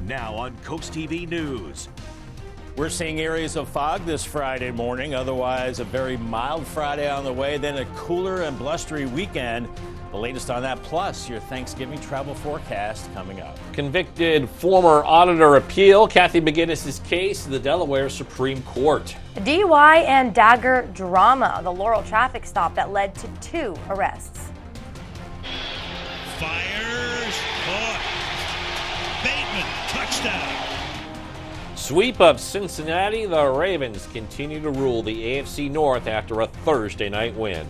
Now on CoastTV News. We're seeing areas of fog this Friday morning. Otherwise, a very mild Friday on the way. Then a cooler and blustery weekend. The latest on that, plus your Thanksgiving travel forecast coming up. Convicted former auditor appeal Kathy McGinnis' case to the Delaware Supreme Court. A DUI and dagger drama. The Laurel traffic stop that led to 2 arrests. Fires, caught. Bateman, touchdown. Sweep of Cincinnati, the Ravens continue to rule the AFC North after a Thursday night win.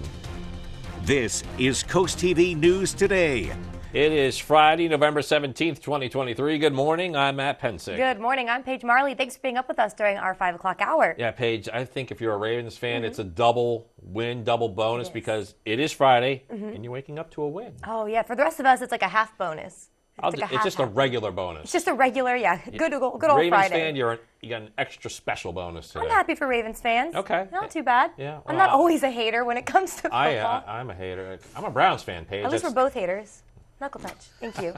This is CoastTV News Today. It is Friday, November 17th, 2023. Good morning. I'm Matt Pensick. Good morning. I'm Paige Marley. Thanks for being up with us during our 5 o'clock hour. Yeah, Paige, I think if you're a Ravens fan, it's a double win, double bonus because it is Friday and you're waking up to a win. Oh, yeah. For the rest of us, it's like a half bonus. It's just a regular bonus. It's just a regular, good old Ravens Friday. fan, you got an extra special bonus today. I'm happy for Ravens fans. Okay. Not too bad. Yeah. I'm not always a hater when it comes to football. I'm a hater. I'm a Browns fan, Paige. At least we're both haters. Knuckle touch. Thank you.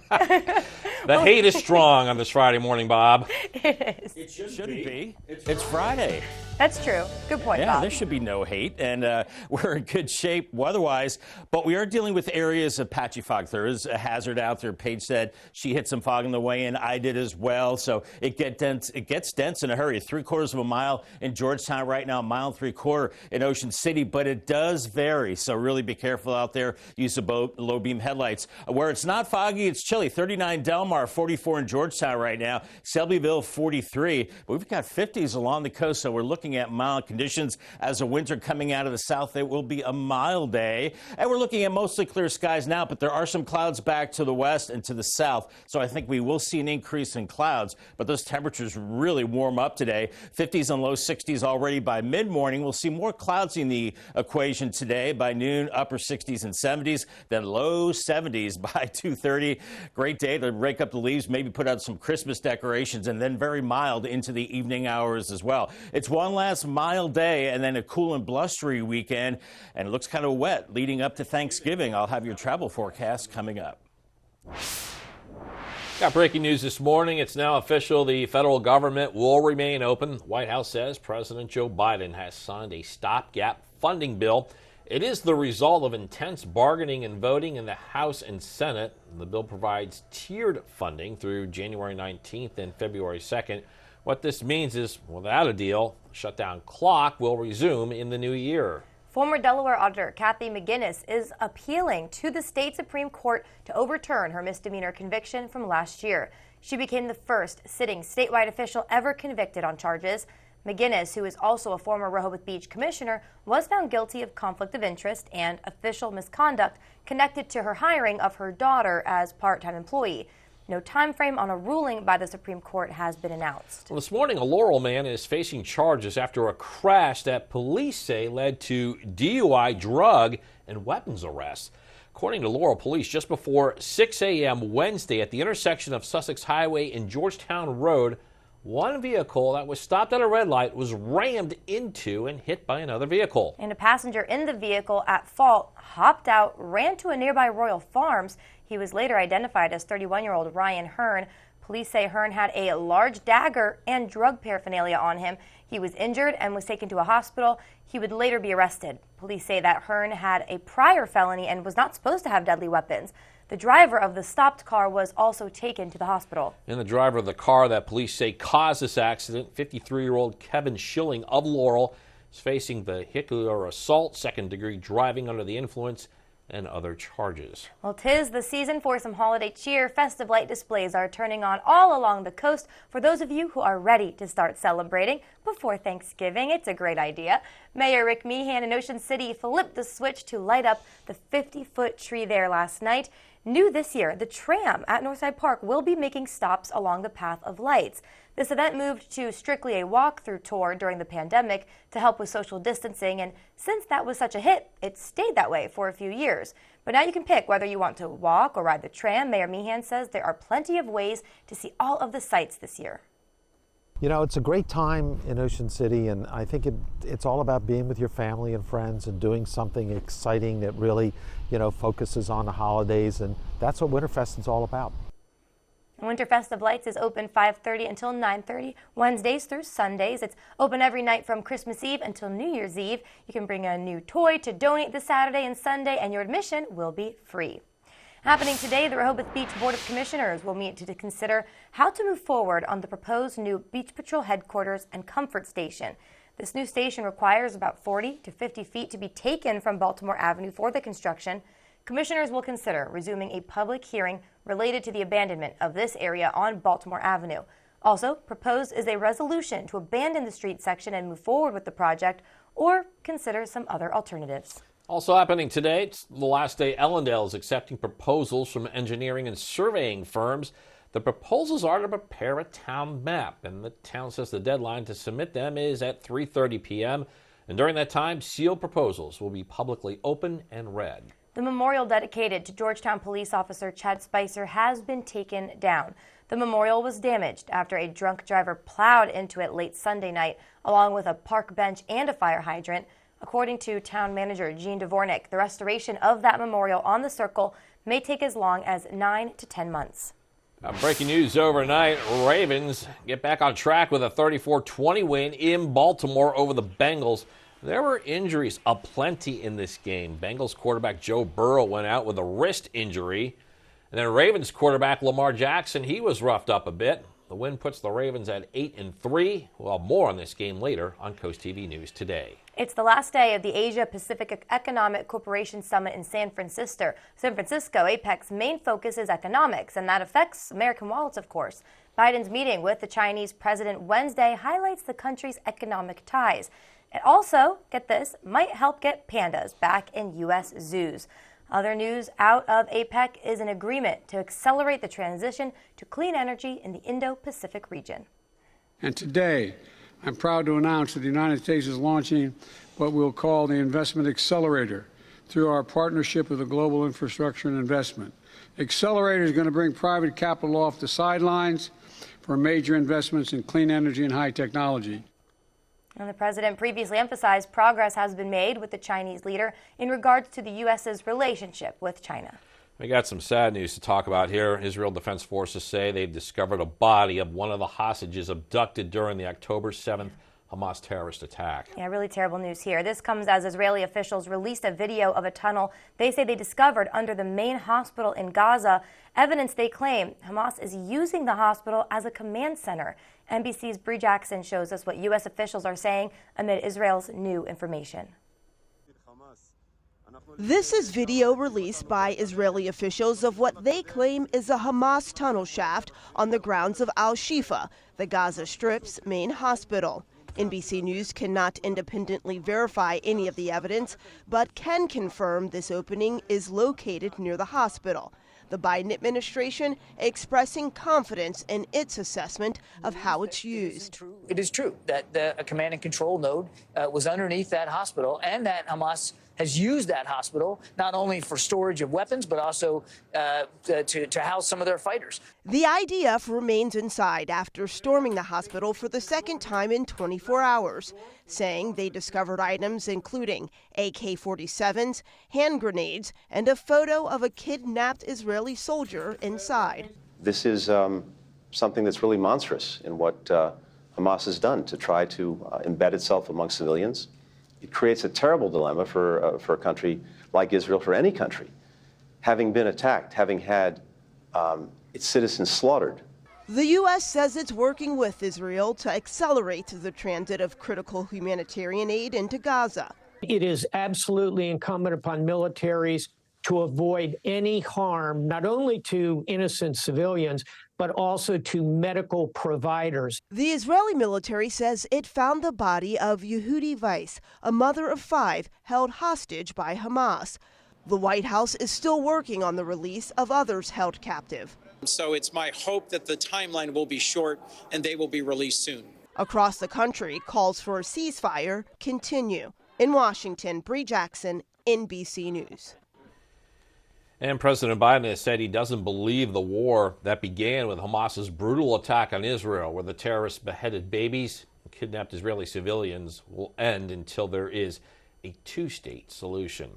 The hate is strong on this Friday morning, Bob. It is. It shouldn't be. It's Friday. That's true. Good point, Yeah, Bob. there should be no hate, and we're in good shape weather-wise, but we are dealing with areas of patchy fog. There is a hazard out there. Paige said she hit some fog on the way in. I did as well, so it gets dense in a hurry. 3/4 of a mile in Georgetown right now, 1.75 miles in Ocean City, but it does vary, so really be careful out there. Use the low-beam headlights. Where it's not foggy, it's chilly. 39 Delmar, 44 in Georgetown right now. Selbyville, 43. But we've got 50s along the coast, so we're looking at mild conditions as the winter coming out of the south. It will be a mild day, and we're looking at mostly clear skies now, but there are some clouds back to the west and to the south, so I think we will see an increase in clouds, but those temperatures really warm up today. 50s and low 60s already by mid-morning. We'll see more clouds in the equation today. By noon, upper 60s and 70s, then low 70s by 2:30. Great day to rake up the leaves, maybe put out some Christmas decorations, and then very mild into the evening hours as well. It's one last mild day and then a cool and blustery weekend, and it looks kind of wet leading up to Thanksgiving. I'll have your travel forecast coming up. Got breaking news this morning. It's now official. The federal government will remain open. The White House says President Joe Biden has signed a stopgap funding bill. It is the result of intense bargaining and voting in the House and Senate. The bill provides tiered funding through January 19th and February 2nd. What this means is, without a deal, the shutdown clock will resume in the new year. Former Delaware Auditor Kathy McGinnis is appealing to the state Supreme Court to overturn her misdemeanor conviction from last year. She became the first sitting statewide official ever convicted on charges. McGinnis, who is also a former Rehoboth Beach commissioner, was found guilty of conflict of interest and official misconduct connected to her hiring of her daughter as part-time employee. No time frame on a ruling by the Supreme Court has been announced. Well, this morning, a Laurel man is facing charges after a crash that police say led to DUI, drug, and weapons arrests. According to Laurel police, just before 6 a.m. Wednesday at the intersection of Sussex Highway and Georgetown Road, one vehicle that was stopped at a red light was rammed into and hit by another vehicle. And a passenger in the vehicle at fault hopped out, ran to a nearby Royal Farms. He was later identified as 31-year-old Ryan Hearn. Police say Hearn had a large dagger and drug paraphernalia on him. He was injured and was taken to a hospital. He would later be arrested. Police say that Hearn had a prior felony and was not supposed to have deadly weapons. The driver of the stopped car was also taken to the hospital. And the driver of the car that police say caused this accident, 53-year-old Kevin Schilling of Laurel, is facing vehicular assault, second-degree driving under the influence, and other charges. Well, 'tis the season for some holiday cheer. Festive light displays are turning on all along the coast. For those of you who are ready to start celebrating before Thanksgiving, it's a great idea. Mayor Rick Meehan in Ocean City flipped the switch to light up the 50-foot tree there last night. New this year, the tram at Northside Park will be making stops along the path of lights. This event moved to strictly a walk-through tour during the pandemic to help with social distancing, and since that was such a hit, it stayed that way for a few years. But now you can pick whether you want to walk or ride the tram. Mayor Meehan says there are plenty of ways to see all of the sights this year. You know, it's a great time in Ocean City, and I think it's all about being with your family and friends and doing something exciting that really, focuses on the holidays, and that's what Winterfest is all about. Winter Festive Lights is open 5:30 until 9:30, Wednesdays through Sundays. It's open every night from Christmas Eve until New Year's Eve. You can bring a new toy to donate this Saturday and Sunday, and your admission will be free. Happening today, the Rehoboth Beach Board of Commissioners will meet to consider how to move forward on the proposed new Beach Patrol headquarters and comfort station. This new station requires about 40 to 50 feet to be taken from Baltimore Avenue for the construction. Commissioners will consider resuming a public hearing related to the abandonment of this area on Baltimore Avenue. Also proposed is a resolution to abandon the street section and move forward with the project, or consider some other alternatives. Also happening today, it's the last day Ellendale is accepting proposals from engineering and surveying firms. The proposals are to prepare a town map, and the town says the deadline to submit them is at 3:30 p.m. And during that time, sealed proposals will be publicly open and read. The memorial dedicated to Georgetown police officer Chad Spicer has been taken down. The memorial was damaged after a drunk driver plowed into it late Sunday night, along with a park bench and a fire hydrant. According to town manager Gene Dvornik, the restoration of that memorial on the circle may take as long as 9 to 10 months. Breaking news overnight, Ravens get back on track with a 34-20 win in Baltimore over the Bengals. There were injuries aplenty in this game. Bengals quarterback Joe Burrow went out with a wrist injury. And then Ravens quarterback Lamar Jackson, he was roughed up a bit. The win puts the Ravens at 8-3. Well, more on this game later on CoastTV News Today. It's the last day of the Asia Pacific Economic Cooperation Summit in San Francisco. APEC's main focus is economics, and that affects American wallets, of course. Biden's meeting with the Chinese president Wednesday highlights the country's economic ties. It also, get this, might help get pandas back in U.S. zoos. Other news out of APEC is an agreement to accelerate the transition to clean energy in the Indo-Pacific region. And today, I'm proud to announce that the United States is launching what we'll call the Investment Accelerator through our partnership with the Global Infrastructure and Investment. Accelerator is going to bring private capital off the sidelines for major investments in clean energy and high technology. And the president previously emphasized progress has been made with the Chinese leader in regards to the U.S.'s relationship with China. We got some sad news to talk about here. Israel Defense Forces say they've discovered a body of one of the hostages abducted during the October 7th Hamas terrorist attack. Yeah, really terrible news here. This comes as Israeli officials released a video of a tunnel they say they discovered under the main hospital in Gaza. Evidence they claim Hamas is using the hospital as a command center. NBC's Bree Jackson shows us what U.S. officials are saying amid Israel's new information. This is video released by Israeli officials of what they claim is a Hamas tunnel shaft on the grounds of Al-Shifa, the Gaza Strip's main hospital. NBC News cannot independently verify any of the evidence, but can confirm this opening is located near the hospital. The Biden administration expressing confidence in its assessment of how it's used. It is true that a command and control node was underneath that hospital, and that Hamas has used that hospital not only for storage of weapons, but also to house some of their fighters. The IDF remains inside after storming the hospital for the second time in 24 hours, saying they discovered items including AK-47s, hand grenades, and a photo of a kidnapped Israeli soldier inside. This is something that's really monstrous in what Hamas has done to try to embed itself among civilians. It creates a terrible dilemma for a country like Israel, for any country, having been attacked, having had its citizens slaughtered. The U.S. says it's working with Israel to accelerate the transit of critical humanitarian aid into Gaza. It is absolutely incumbent upon militaries to avoid any harm, not only to innocent civilians, but also to medical providers. The Israeli military says it found the body of Yehudi Weiss, a mother of 5 held hostage by Hamas. The White House is still working on the release of others held captive. So it's my hope that the timeline will be short and they will be released soon. Across the country, calls for a ceasefire continue. In Washington, Bree Jackson, NBC News. And President Biden has said he doesn't believe the war that began with Hamas's brutal attack on Israel, where the terrorists beheaded babies and kidnapped Israeli civilians, will end until there is a two-state solution.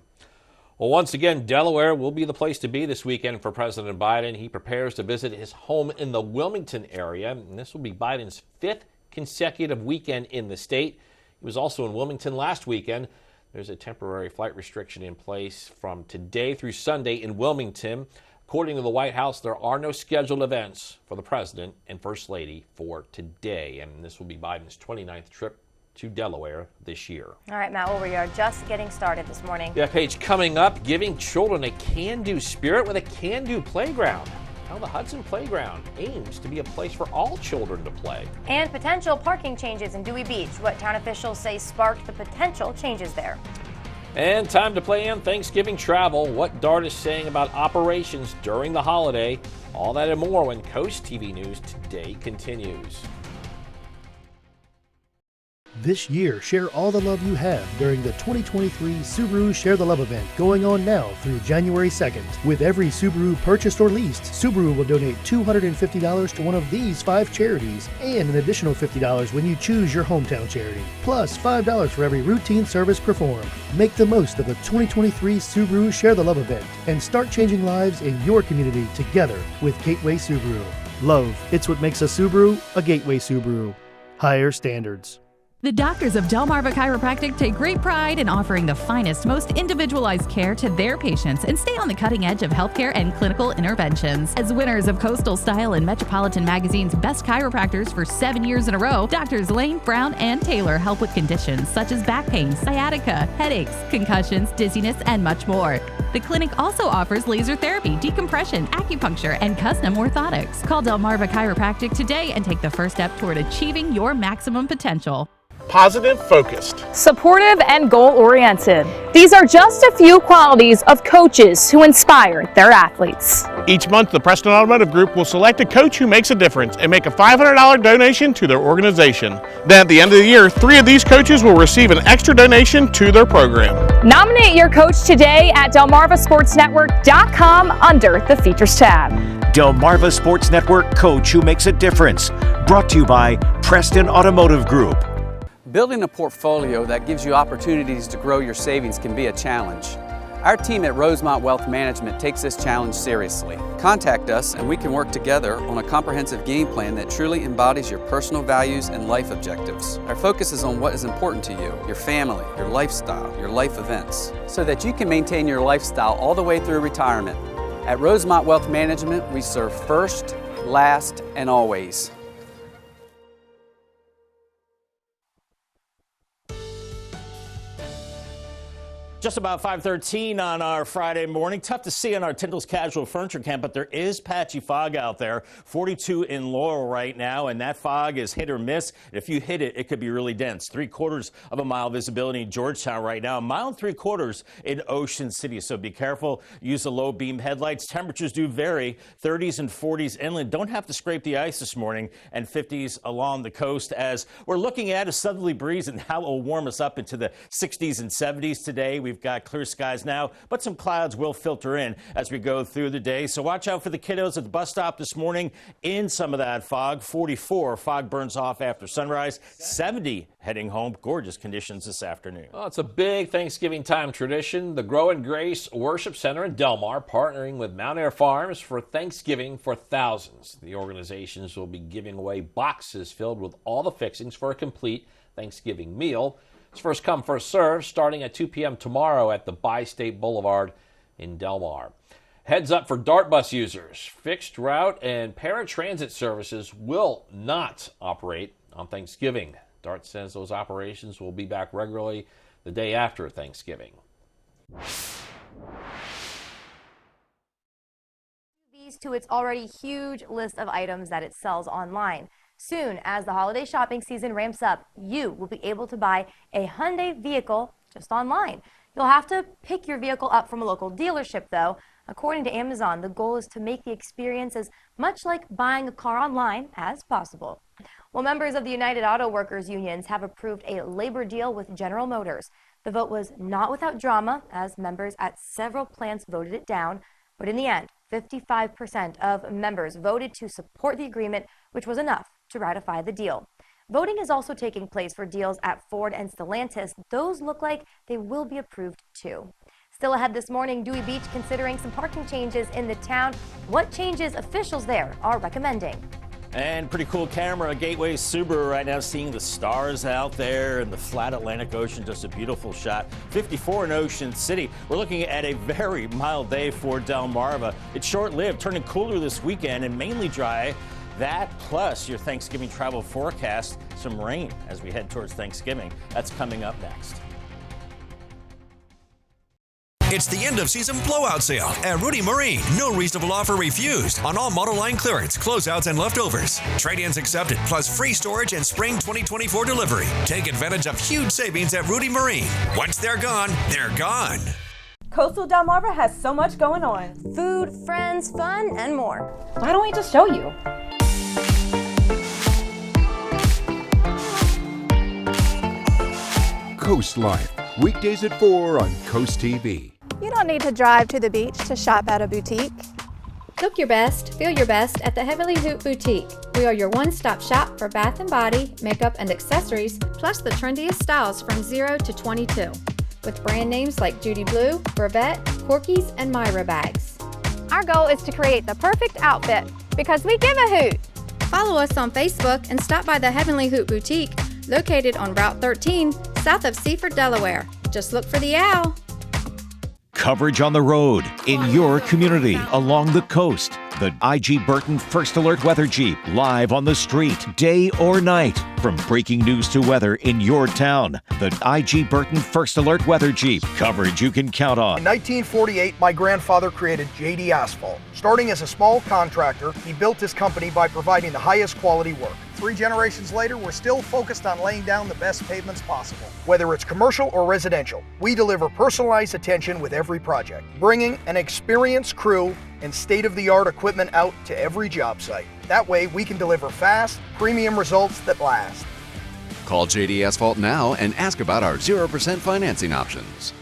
Well, once again, Delaware will be the place to be this weekend for President Biden. He prepares to visit his home in the Wilmington area, and this will be Biden's 5th consecutive weekend in the state. He was also in Wilmington last weekend. There's a temporary flight restriction in place from today through Sunday in Wilmington. According to the White House, there are no scheduled events for the president and first lady for today, and this will be Biden's 29th trip to Delaware this year. All right, Matt, well, we are just getting started this morning. Yeah, Paige, coming up, giving children a can-do spirit with a can-do playground. How the Hudson Playground aims to be a place for all children to play. And potential parking changes in Dewey Beach, what town officials say sparked the potential changes there. And time to plan Thanksgiving travel, what DART is saying about operations during the holiday. All that and more when Coast TV News Today continues. This year, share all the love you have during the 2023 Subaru Share the Love event going on now through January 2nd. With every Subaru purchased or leased, Subaru will donate $250 to one of these 5 charities and an additional $50 when you choose your hometown charity, plus $5 for every routine service performed. Make the most of the 2023 Subaru Share the Love event and start changing lives in your community together with Gateway Subaru. Love, it's what makes a Subaru a Gateway Subaru. Higher standards. The doctors of Delmarva Chiropractic take great pride in offering the finest, most individualized care to their patients and stay on the cutting edge of healthcare and clinical interventions. As winners of Coastal Style and Metropolitan Magazine's Best Chiropractors for 7 years in a row, Doctors Lane, Brown, and Taylor help with conditions such as back pain, sciatica, headaches, concussions, dizziness, and much more. The clinic also offers laser therapy, decompression, acupuncture, and custom orthotics. Call Delmarva Chiropractic today and take the first step toward achieving your maximum potential. Positive, focused, supportive, and goal-oriented. These are just a few qualities of coaches who inspire their athletes. Each month, the Preston Automotive Group will select a coach who makes a difference and make a $500 donation to their organization. Then at the end of the year, 3 of these coaches will receive an extra donation to their program. Nominate your coach today at DelmarvaSportsNetwork.com under the Features tab. Delmarva Sports Network Coach who makes a difference. Brought to you by Preston Automotive Group. Building a portfolio that gives you opportunities to grow your savings can be a challenge. Our team at Rosemont Wealth Management takes this challenge seriously. Contact us and we can work together on a comprehensive game plan that truly embodies your personal values and life objectives. Our focus is on what is important to you, your family, your lifestyle, your life events, so that you can maintain your lifestyle all the way through retirement. At Rosemont Wealth Management, we serve first, last, and always. Just about 5:13 on our Friday morning. Tough to see on our Tyndall's Casual Furniture Camp, but there is patchy fog out there. 42 in Laurel right now, and that fog is hit or miss. And if you hit it, it could be really dense. 3/4 of a mile visibility in Georgetown right now. 1.75 miles in Ocean City. So be careful. Use the low beam headlights. Temperatures do vary. 30s and 40s inland. Don't have to scrape the ice this morning, and 50s along the coast as we're looking at a southerly breeze, and that will warm us up into the 60s and 70s today. We've got clear skies now, but some clouds will filter in as we go through the day. So watch out for the kiddos at the bus stop this morning in some of that fog. 44, fog burns off after sunrise. 70 heading home. Gorgeous conditions this afternoon. Well, it's a big Thanksgiving time tradition. The Grow and Grace Worship Center in Delmar partnering with Mount Air Farms for Thanksgiving for thousands. The organizations will be giving away boxes filled with all the fixings for a complete Thanksgiving meal. It's first come, first serve, starting at 2 p.m. tomorrow at the Bi-State Boulevard in Delmar. Heads up for DART bus users. Fixed route and paratransit services will not operate on Thanksgiving. DART says those operations will be back regularly the day after Thanksgiving. To its already huge list of items that it sells online. Soon, as the holiday shopping season ramps up, you will be able to buy a Hyundai vehicle just online. You'll have to pick your vehicle up from a local dealership, though. According to Amazon, the goal is to make the experience as much like buying a car online as possible. Well, members of the United Auto Workers unions have approved a labor deal with General Motors. The vote was not without drama, as members at several plants voted it down. But in the end, 55% of members voted to support the agreement, which was enough to ratify the deal. Voting is also taking place for deals at Ford and Stellantis. Those look like they will be approved too. Still ahead this morning, Dewey Beach considering some parking changes in the town. What changes officials there are recommending? And pretty cool camera, Gateway Subaru right now, seeing the stars out there and the flat Atlantic Ocean. Just a beautiful shot. 54 in Ocean City. We're looking at a very mild day for Delmarva. It's short-lived, turning cooler this weekend and mainly dry. That plus your Thanksgiving travel forecast, some rain as we head towards Thanksgiving. That's coming up next. It's the end of season blowout sale at Rudy Marine. No reasonable offer refused on all model line clearance, closeouts, and leftovers. Trade-ins accepted, plus free storage and spring 2024 delivery. Take advantage of huge savings at Rudy Marine. Once they're gone, they're gone. Coastal Delmarva has so much going on. Food, friends, fun, and more. Why don't we just show you? Coast Life, weekdays at 4 on CoastTV. You don't need to drive to the beach to shop at a boutique. Look your best, feel your best at the Heavenly Hoop Boutique. We are your one-stop shop for bath and body, makeup and accessories, plus the trendiest styles from 0 to 22. With brand names like Judy Blue, Bravette, Corky's, and Myra bags. Our goal is to create the perfect outfit because we give a hoot. Follow us on Facebook and stop by the Heavenly Hoop Boutique, located on Route 13, south of Seaford, Delaware. Just look for the owl. Coverage on the road, in your community, along the coast. The IG Burton First Alert Weather Jeep, live on the street, day or night. From breaking news to weather in your town. The IG Burton First Alert Weather Jeep, coverage you can count on. In 1948, my grandfather created JD Asphalt. Starting as a small contractor, he built his company by providing the highest quality work. 3 generations later, we're still focused on laying down the best pavements possible. Whether it's commercial or residential, we deliver personalized attention with every project, bringing an experienced crew and state-of-the-art equipment out to every job site. That way, we can deliver fast, premium results that last. Call JD Asphalt now and ask about our 0% financing options.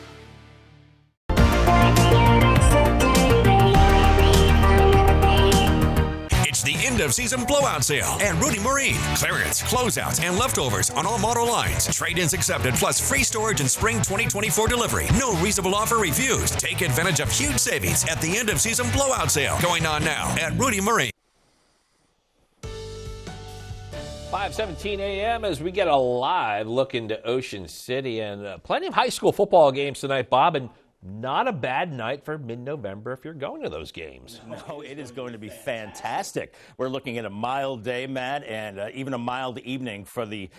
It's the end of season blowout sale at Rudy Marine. Clearance, closeouts, and leftovers on all model lines. Trade-ins accepted, plus free storage and spring 2024 delivery. No reasonable offer refused. Take advantage of huge savings at the end of season blowout sale going on now at Rudy Marine. 5:17 a.m. as we get a live look into Ocean City, and plenty of high school football games tonight, Bob, and not a bad night for mid-November if you're going to those games. No, it is going to be fantastic. We're looking at a mild day, Matt, and even a mild evening for the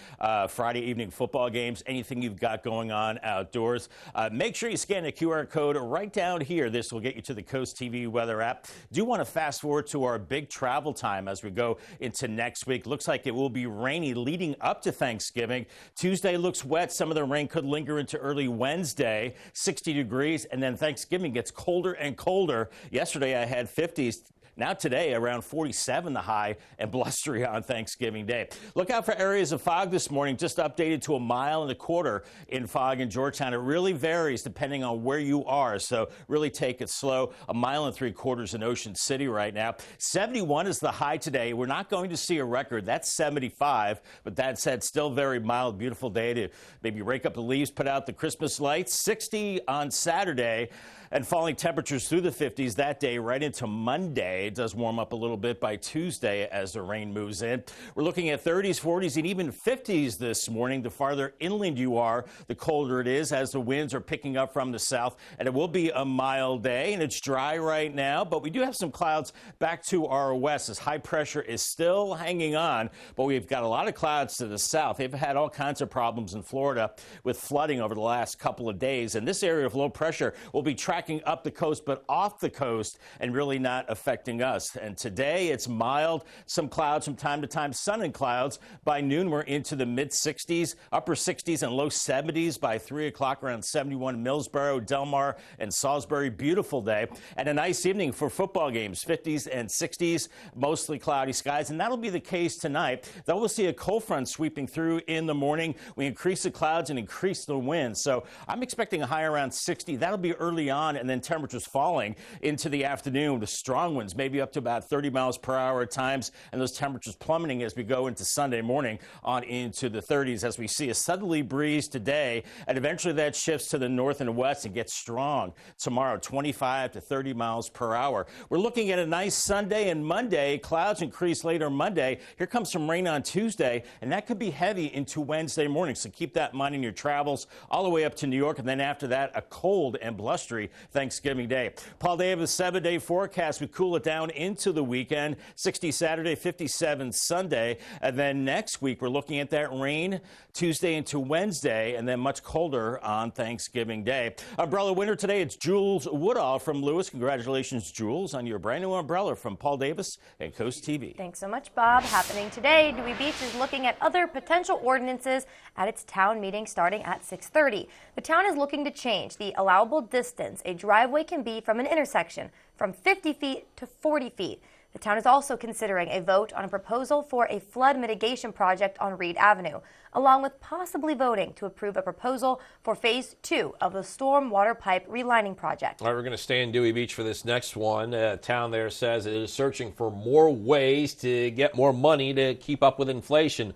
Friday evening football games. Anything you've got going on outdoors, make sure you scan the QR code right down here. This will get you to the CoastTV weather app. Do want to fast forward to our big travel time as we go into next week. Looks like it will be rainy leading up to Thanksgiving. Tuesday looks wet. Some of the rain could linger into early Wednesday. 60 degrees. And then Thanksgiving gets colder and colder. Yesterday I had 50s. Now today, around 47 the high, and blustery on Thanksgiving Day. Look out for areas of fog this morning, just updated to 1.25 miles in fog in Georgetown. It really varies depending on where you are, so really take it slow. 1.75 miles in Ocean City right now. 71 is the high today. We're not going to see a record. That's 75, but that said, still very mild, beautiful day to maybe rake up the leaves, put out the Christmas lights. 60 on Saturday. And falling temperatures through the 50s that day right into Monday. It does warm up a little bit by Tuesday as the rain moves in. We're looking at 30s, 40s, and even 50s this morning. The farther inland you are, the colder it is as the winds are picking up from the south. And it will be a mild day, and it's dry right now. But we do have some clouds back to our west as high pressure is still hanging on. But we've got a lot of clouds to the south. They've had all kinds of problems in Florida with flooding over the last couple of days. And this area of low pressure will be tracking up the coast, but off the coast and really not affecting us. And today it's mild, some clouds from time to time, sun and clouds. By noon, we're into the mid 60s, upper 60s and low 70s. By 3 o'clock, around 71 Millsboro, Delmar, and Salisbury. Beautiful day and a nice evening for football games, 50s and 60s, mostly cloudy skies. And that'll be the case tonight. Though we'll see a cold front sweeping through in the morning. We increase the clouds and increase the wind. So I'm expecting a high around 60. That'll be early on, and then temperatures falling into the afternoon with strong winds, maybe maybe up to about 30 miles per hour at times, and those temperatures plummeting as we go into Sunday morning on into the 30s as we see a southerly breeze today, and eventually that shifts to the north and west and gets strong tomorrow, 25 to 30 miles per hour. We're looking at a nice Sunday and Monday. Clouds increase later Monday. Here comes some rain on Tuesday, and that could be heavy into Wednesday morning, so keep that in mind in your travels all the way up to New York, and then after that, a cold and blustery Thanksgiving Day. Paul Davis, 7-day forecast. We cool it down into the weekend. 60 Saturday, 57 Sunday, and then next week we're looking at that rain Tuesday into Wednesday, and then much colder on Thanksgiving Day. Umbrella winner today, it's Jules Woodall from Lewis. Congratulations, Jules, on your brand new umbrella from Paul Davis and Coast TV. Thanks so much, Bob. Happening today, Dewey Beach is looking at other potential ordinances at its town meeting starting at 6:30. The town is looking to change the allowable distance a driveway can be from an intersection from 50 feet to 40 feet. The town is also considering a vote on a proposal for a flood mitigation project on Reed Avenue, along with possibly voting to approve a proposal for Phase 2 of the storm water pipe relining project. All right, we're going to stay in Dewey Beach for this next one. Town there says it is searching for more ways to get more money to keep up with inflation,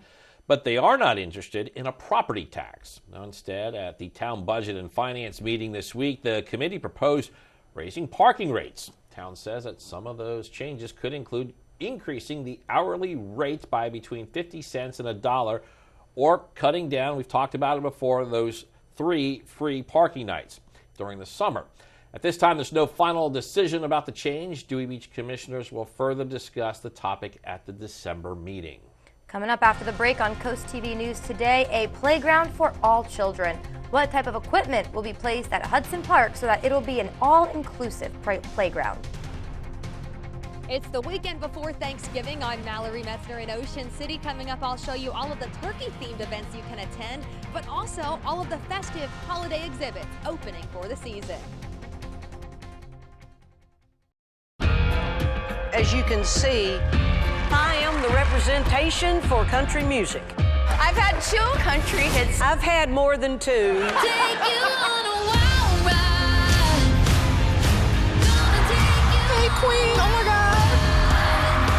but they are not interested in a property tax. Now, instead, at the town budget and finance meeting this week, the committee proposed raising parking rates. Town says that some of those changes could include increasing the hourly rate by between 50 cents and $1 or cutting down, we've talked about it before, those 3 free parking nights during the summer. At this time, there's no final decision about the change. Dewey Beach commissioners will further discuss the topic at the December meeting. Coming up after the break on Coast TV News today, a playground for all children. What type of equipment will be placed at Hudson Park so that it'll be an all-inclusive playground? It's the weekend before Thanksgiving. I'm Mallory Metzner in Ocean City. Coming up, I'll show you all of the turkey-themed events you can attend, but also all of the festive holiday exhibits opening for the season. As you can see, I am the representation for country music. I've had 2 country hits. I've had more than 2. Take you on a wild ride. Hey, Queen. Oh, my God.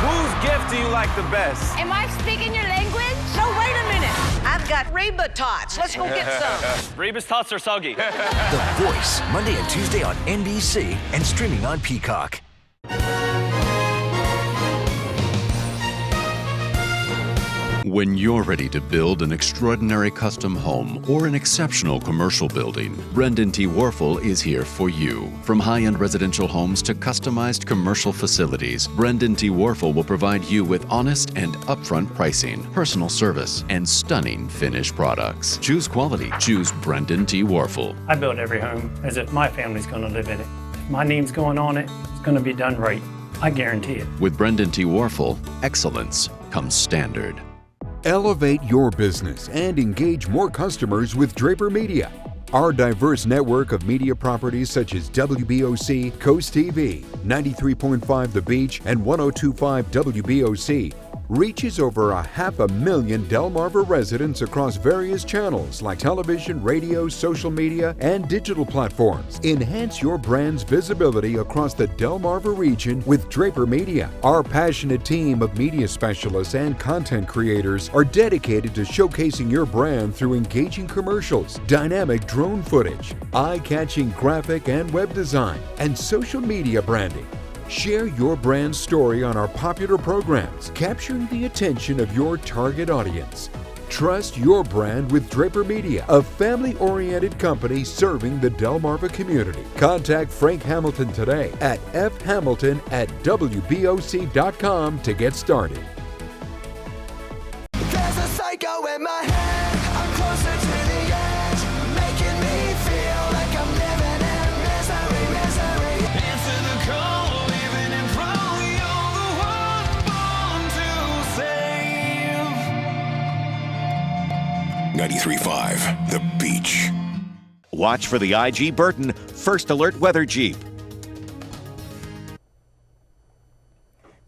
Whose gift do you like the best? Am I speaking your language? No, wait a minute. I've got Reba Tots. Let's go get some. Reba's tots are soggy. The Voice, Monday and Tuesday on NBC and streaming on Peacock. When you're ready to build an extraordinary custom home or an exceptional commercial building, Brendan T. Warfel is here for you. From high-end residential homes to customized commercial facilities, Brendan T. Warfel will provide you with honest and upfront pricing, personal service, and stunning finished products. Choose quality. Choose Brendan T. Warfel. I build every home as if my family's going to live in it. If my name's going on it, it's going to be done right. I guarantee it. With Brendan T. Warfel, excellence comes standard. Elevate your business and engage more customers with Draper Media. Our diverse network of media properties such as WBOC, Coast TV, 93.5 The Beach, and 102.5 WBOC reaches over 500,000 Delmarva residents across various channels like television, radio, social media, and digital platforms. Enhance your brand's visibility across the Delmarva region with Draper Media. Our passionate team of media specialists and content creators are dedicated to showcasing your brand through engaging commercials, dynamic drone footage, eye-catching graphic and web design, and social media branding. Share your brand story on our popular programs, capturing the attention of your target audience. Trust your brand with Draper Media, a family-oriented company serving the Delmarva community. Contact Frank Hamilton today at fhamilton@wboc.com to get started. There's a psycho in my head, I'm closer to the edge, making me feel like I'm living in misery, misery. Answer the call, even in front, you're the one born to save. 93.5 The Beach. Watch for the IG Burton First Alert Weather Jeep.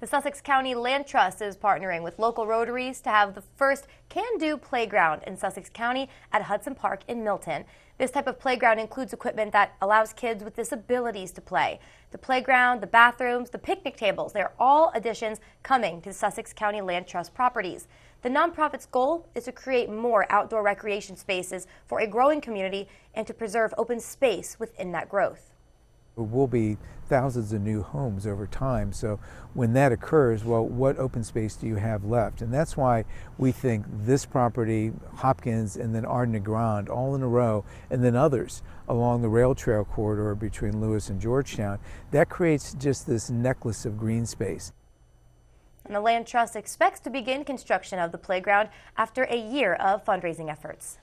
The Sussex County Land Trust is partnering with local Rotaries to have the first can-do playground in Sussex County at Hudson Park in Milton. This type of playground includes equipment that allows kids with disabilities to play. The playground, the bathrooms, the picnic tables, they're all additions coming to Sussex County Land Trust properties. The nonprofit's goal is to create more outdoor recreation spaces for a growing community and to preserve open space within that growth. There will be thousands of new homes over time, so when that occurs, well, what open space do you have left? And that's why we think this property, Hopkins, and then Arden and Grand, all in a row, and then others along the rail trail corridor between Lewis and Georgetown, that creates just this necklace of green space. And the Land Trust expects to begin construction of the playground after a year of fundraising efforts.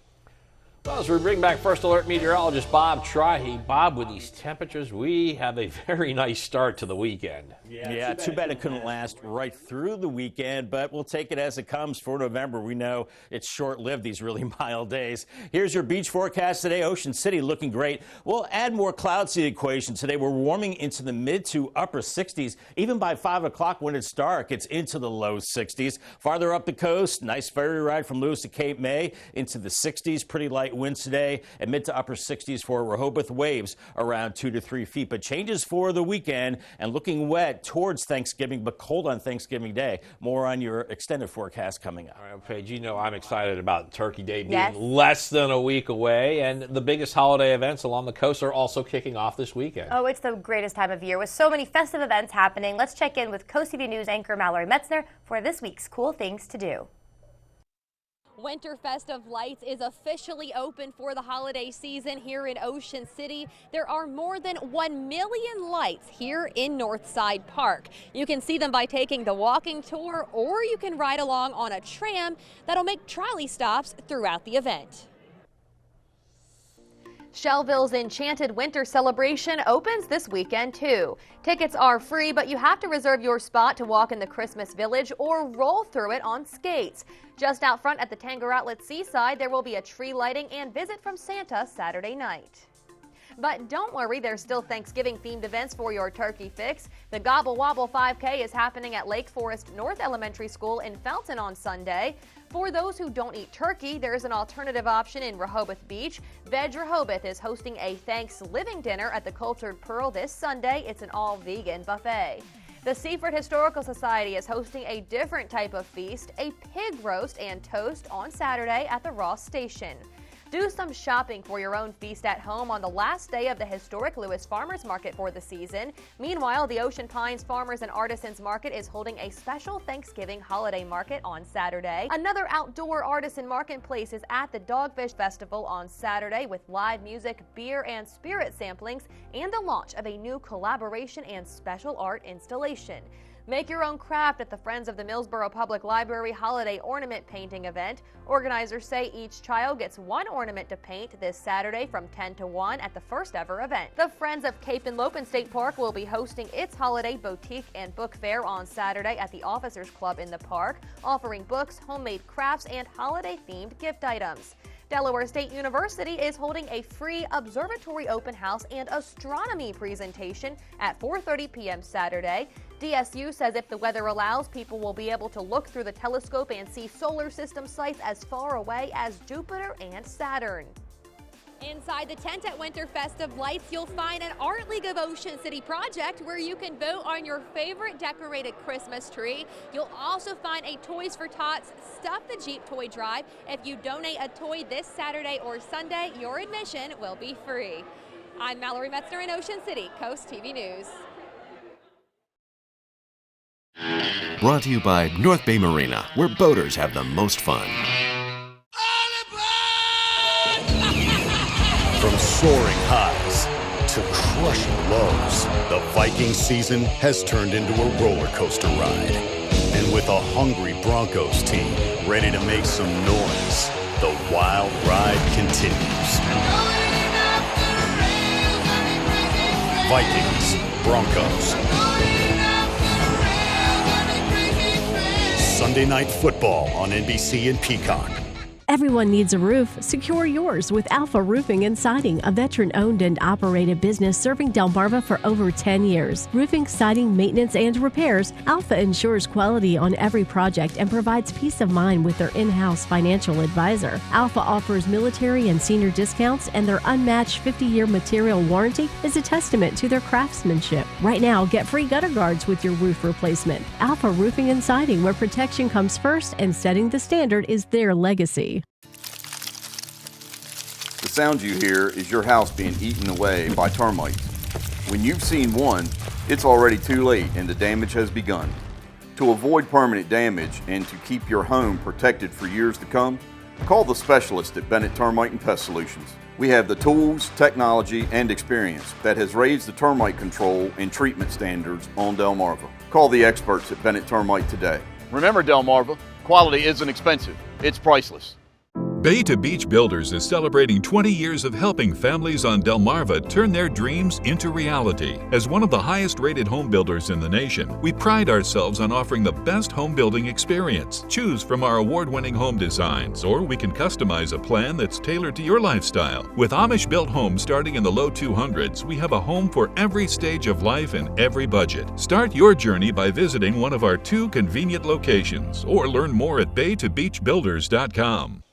Well, as we bring back First Alert meteorologist Bob Trihey. Bob, with these temperatures, we have a very nice start to the weekend. Yeah, too bad it couldn't last right through the weekend, but we'll take it as it comes for November. We know it's short-lived, these really mild days. Here's your beach forecast today. Ocean City looking great. We'll add more clouds to the equation today. We're warming into the mid to upper 60s. Even by 5 o'clock when it's dark, it's into the low 60s. Farther up the coast, nice ferry ride from Lewis to Cape May into the 60s. Pretty light winds today, and mid to upper 60s for Rehoboth. Waves around 2 to 3 feet. But changes for the weekend and looking wet towards Thanksgiving, but cold on Thanksgiving Day. More on your extended forecast coming up. All right, Paige, you know I'm excited about Turkey Day being less than a week away, and the biggest holiday events along the coast are also kicking off this weekend. Oh, it's the greatest time of year with so many festive events happening. Let's check in with CoastTV News anchor Mallory Metzner for this week's Cool Things to Do. Winterfest of Lights is officially open for the holiday season here in Ocean City. There are more than 1 million lights here in Northside Park. You can see them by taking the walking tour, or you can ride along on a tram that'll make trolley stops throughout the event. Shelville's Enchanted Winter Celebration opens this weekend, too. Tickets are free, but you have to reserve your spot to walk in the Christmas Village or roll through it on skates. Just out front at the Tanger Outlet Seaside, there will be a tree lighting and visit from Santa Saturday night. But don't worry, there's still Thanksgiving-themed events for your turkey fix. The Gobble Wobble 5K is happening at Lake Forest North Elementary School in Felton on Sunday. For those who don't eat turkey, there's an alternative option in Rehoboth Beach. Veg Rehoboth is hosting a Thanksgiving dinner at the Cultured Pearl this Sunday. It's an all-vegan buffet. The Seaford Historical Society is hosting a different type of feast, a pig roast and toast on Saturday at the Ross Station. Do some shopping for your own feast at home on the last day of the historic Lewis Farmers Market for the season. Meanwhile, the Ocean Pines Farmers and Artisans Market is holding a special Thanksgiving holiday market on Saturday. Another outdoor artisan marketplace is at the Dogfish Festival on Saturday with live music, beer and spirit samplings, and the launch of a new collaboration and special art installation. Make your own craft at the Friends of the Millsboro Public Library Holiday Ornament Painting event. Organizers say each child gets one ornament to paint this Saturday from 10 to 1 at the first ever event. The Friends of Cape and Lopin State Park will be hosting its holiday boutique and book fair on Saturday at the Officers Club in the park, offering books, homemade crafts, and holiday-themed gift items. Delaware State University is holding a free observatory open house and astronomy presentation at 4:30 p.m. Saturday. DSU says if the weather allows, people will be able to look through the telescope and see solar system sites as far away as Jupiter and Saturn. Inside the tent at Winterfest of Lights, you'll find an Art League of Ocean City project where you can vote on your favorite decorated Christmas tree. You'll also find a Toys for Tots Stuff the Jeep toy drive. If you donate a toy this Saturday or Sunday, your admission will be free. I'm Mallory Metzner in Ocean City, Coast TV News. Brought to you by North Bay Marina, where boaters have the most fun. From soaring highs to crushing lows, the Viking season has turned into a roller coaster ride. And with a hungry Broncos team ready to make some noise, the wild ride continues. Vikings, Broncos. Sunday Night Football on NBC and Peacock. Everyone needs a roof. Secure yours with Alpha Roofing and Siding, a veteran-owned and operated business serving Delmarva for over 10 years. Roofing, siding, maintenance, and repairs, Alpha ensures quality on every project and provides peace of mind with their in-house financial advisor. Alpha offers military and senior discounts, and their unmatched 50-year material warranty is a testament to their craftsmanship. Right now, get free gutter guards with your roof replacement. Alpha Roofing and Siding, where protection comes first and setting the standard is their legacy. The sound you hear is your house being eaten away by termites. When you've seen one, it's already too late and the damage has begun. To avoid permanent damage and to keep your home protected for years to come, call the specialist at Bennett Termite and Pest Solutions. We have the tools, technology, and experience that has raised the termite control and treatment standards on Delmarva. Call the experts at Bennett Termite today. Remember, Delmarva, quality isn't expensive, it's priceless. Bay to Beach Builders is celebrating 20 years of helping families on Delmarva turn their dreams into reality. As one of the highest rated home builders in the nation, we pride ourselves on offering the best home building experience. Choose from our award-winning home designs, or we can customize a plan that's tailored to your lifestyle. With Amish-built homes starting in the low 200s, we have a home for every stage of life and every budget. Start your journey by visiting one of our 2 convenient locations, or learn more at baytobeachbuilders.com.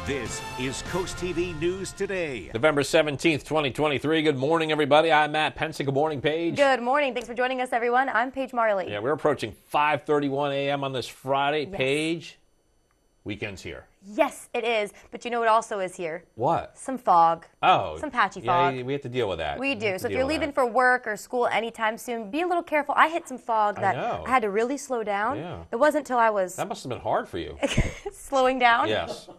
This is Coast TV News Today. November 17th, 2023. Good morning, everybody. I'm Matt Pensick. Good morning, Paige. Good morning. Thanks for joining us, everyone. I'm Paige Marley. Yeah, we're approaching 5:31 a.m. on this Friday. Yes. Paige, weekend's here. Yes, it is. But you know what also is here? What? Some fog. Oh. Some patchy fog. Yeah, we have to deal with that. We do. So if you're leaving for work or school anytime soon, be a little careful. I hit some fog that I had to really slow down. Yeah. It wasn't until I was... That must have been hard for you. slowing down? Yes.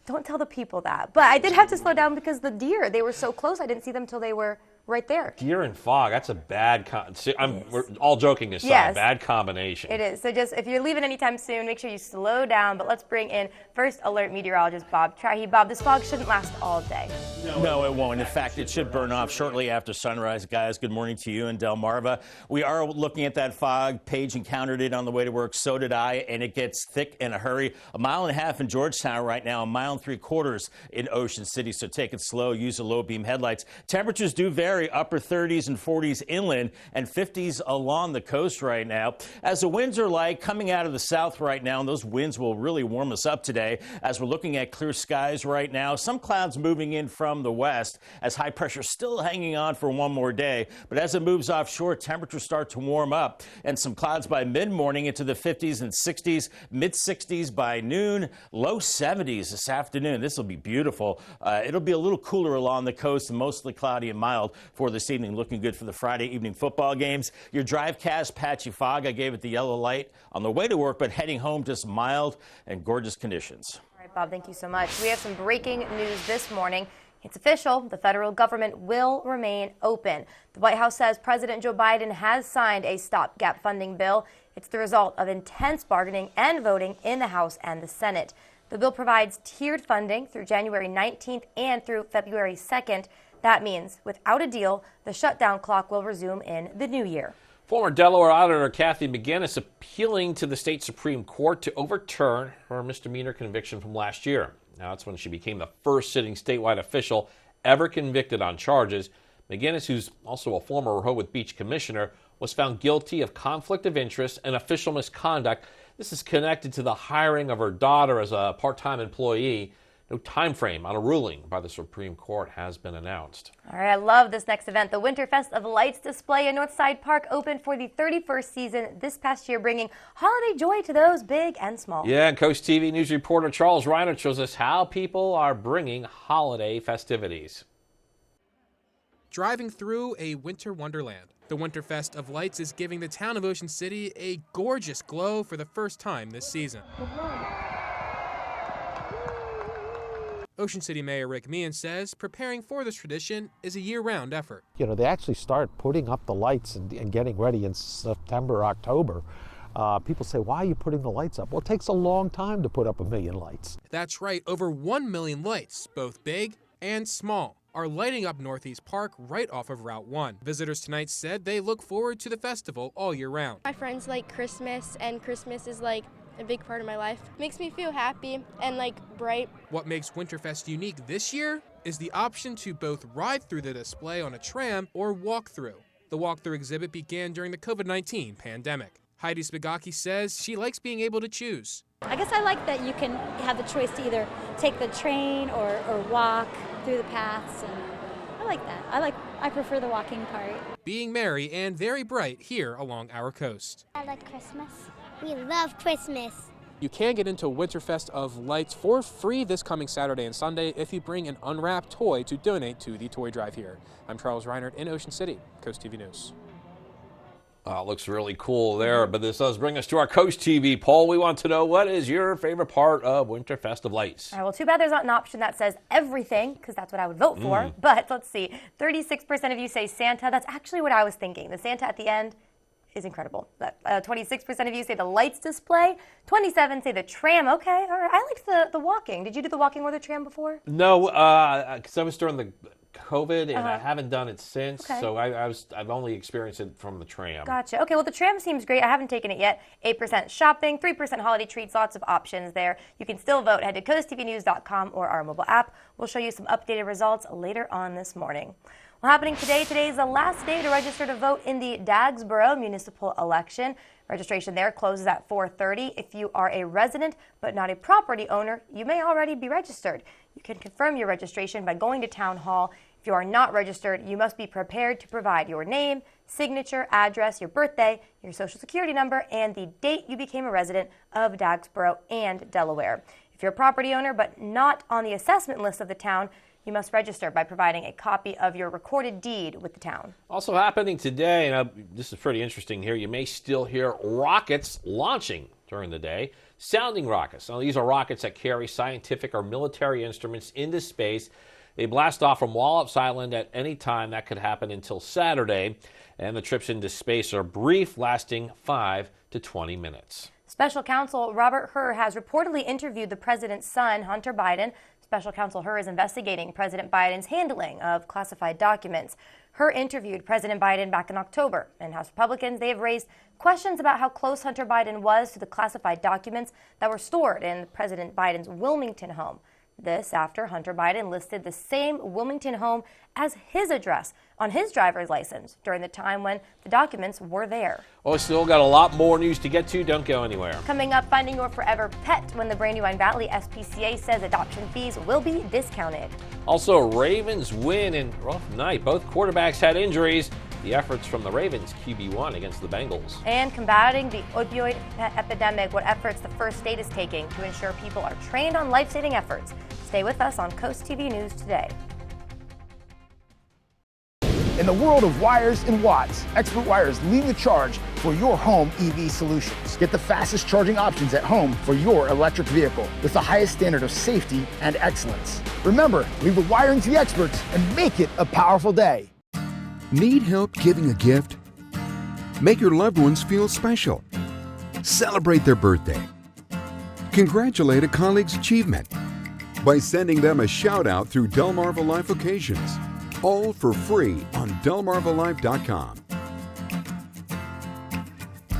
Don't tell the people that. But I did have to slow down because the deer, they were so close, I didn't see them until they were right there. Deer and fog, that's a bad we're all joking aside, bad combination. It is. So just if you're leaving anytime soon, make sure you slow down. But let's bring in first alert meteorologist Bob Trahy. Bob, this fog shouldn't last all day. No, it won't. In fact, it should burn off shortly after sunrise. Guys, good morning to you in Delmarva. We are looking at that fog. Paige encountered it on the way to work. So did I, and it gets thick in a hurry. 1.5 miles in Georgetown right now, 1.75 miles in Ocean City. So take it slow. Use the low beam headlights. Temperatures do vary. Upper 30s and 40s inland and 50s along the coast right now. As the winds are light coming out of the south right now, and those winds will really warm us up today as we're looking at clear skies right now. Some clouds moving in from the west as high pressure still hanging on for one more day. But as it moves offshore, temperatures start to warm up and some clouds by mid-morning into the 50s and 60s, mid-60s by noon, low 70s this afternoon. This will be beautiful. It'll be a little cooler along the coast and mostly cloudy and mild for this evening. Looking good for the Friday evening football games. Your drive cast, patchy fog. I gave it the yellow light on the way to work, but heading home just mild and gorgeous conditions. All right, Bob, thank you so much. We have some breaking news this morning. It's official. The federal government will remain open. The White House says President Joe Biden has signed a stopgap funding bill. It's the result of intense bargaining and voting in the House and the Senate. The bill provides tiered funding through January 19th and through February 2nd. That means, without a deal, the shutdown clock will resume in the new year. Former Delaware Auditor Kathy McGinnis appealing to the state Supreme Court to overturn her misdemeanor conviction from last year. Now, that's when she became the first sitting statewide official ever convicted on charges. McGinnis, who's also a former Rehoboth Beach commissioner, was found guilty of conflict of interest and official misconduct. This is connected to the hiring of her daughter as a part-time employee. No time frame on a ruling by the Supreme Court has been announced. All right, I love this next event. The Winterfest of Lights display in Northside Park opened for the 31st season this past year, bringing holiday joy to those big and small. Yeah, and Coast TV news reporter Charles Reiner shows us how people are bringing holiday festivities. Driving through a winter wonderland, the Winterfest of Lights is giving the town of Ocean City a gorgeous glow for the first time this season. Ocean City Mayor Rick Meehan says preparing for this tradition is a year-round effort. You know, they actually start putting up the lights and getting ready in September, October. People say, why are you putting the lights up? Well, it takes a long time to put up 1 million lights. That's right, over 1 million lights, both big and small, are lighting up Northeast Park right off of Route 1. Visitors tonight said they look forward to the festival all year round. My friends like Christmas, and Christmas is like a big part of my life. It makes me feel happy and like bright. What makes Winterfest unique this year is the option to both ride through the display on a tram or walk through. The walk-through exhibit began during the COVID-19 pandemic. Heidi Spigaki says she likes being able to choose. I guess I like that you can have the choice to either take the train or walk through the paths, and I like that. I prefer the walking part. Being merry and very bright here along our coast. I like Christmas. We love Christmas. You can get into Winterfest of Lights for free this coming Saturday and Sunday if you bring an unwrapped toy to donate to the toy drive here. I'm Charles Reinert in Ocean City, Coast TV News. Looks really cool there, but this does bring us to our Coast TV poll. We want to know, what is your favorite part of Winterfest of Lights? All right, well, too bad there's not an option that says everything, because that's what I would vote for. But let's see, 36% of you say Santa. That's actually what I was thinking. The Santa at the end is incredible. 26% of you say the lights display. 27% say the tram. Okay, all right. I liked the walking. Did you do the walking or the tram before? No, because I was during the COVID, and I haven't done it since, Okay. so I've only experienced it from the tram. Gotcha. Okay, well, the tram seems great. I haven't taken it yet. 8% shopping, 3% holiday treats, lots of options there. You can still vote. Head to coasttvnews.com or our mobile app. We'll show you some updated results later on this morning. Well, happening today is the last day to register to vote in the Dagsboro municipal election. Registration there closes at 4:30. If you are a resident but not a property owner, you may already be registered. You can confirm your registration by going to Town Hall. If you are not registered, you must be prepared to provide your name, signature, address, your birthday, your social security number, and the date you became a resident of Dagsboro and Delaware. If you're a property owner but not on the assessment list of the town, you must register by providing a copy of your recorded deed with the town. Also happening today, and this is pretty interesting here, you may still hear rockets launching during the day. Sounding rockets. Now, these are rockets that carry scientific or military instruments into space. They blast off from Wallops Island at any time. That could happen until Saturday. And the trips into space are brief, lasting 5 to 20 minutes. Special Counsel Robert Hur has reportedly interviewed the president's son, Hunter Biden. Special Counsel Hur is investigating President Biden's handling of classified documents. Hur interviewed President Biden back in October, and House Republicans, they have raised questions about how close Hunter Biden was to the classified documents that were stored in President Biden's Wilmington home. This after Hunter Biden listed the same Wilmington home as his address on his driver's license during the time when the documents were there. Well, we still got a lot more news to get to. Don't go anywhere. Coming up, finding your forever pet when the Brandywine Valley SPCA says adoption fees will be discounted. Also, Ravens win in rough night. Both quarterbacks had injuries. The efforts from the Ravens QB1 against the Bengals. And combating the opioid epidemic, what efforts the first state is taking to ensure people are trained on life-saving efforts. Stay with us on Coast TV News today. In the world of wires and watts, Expert Wires lead the charge for your home EV solutions. Get the fastest charging options at home for your electric vehicle with the highest standard of safety and excellence. Remember, leave the wiring to the experts and make it a powerful day. Need help giving a gift? Make your loved ones feel special. Celebrate their birthday. Congratulate a colleague's achievement by sending them a shout out through Delmarva Life Occasions. All for free on delmarvalife.com.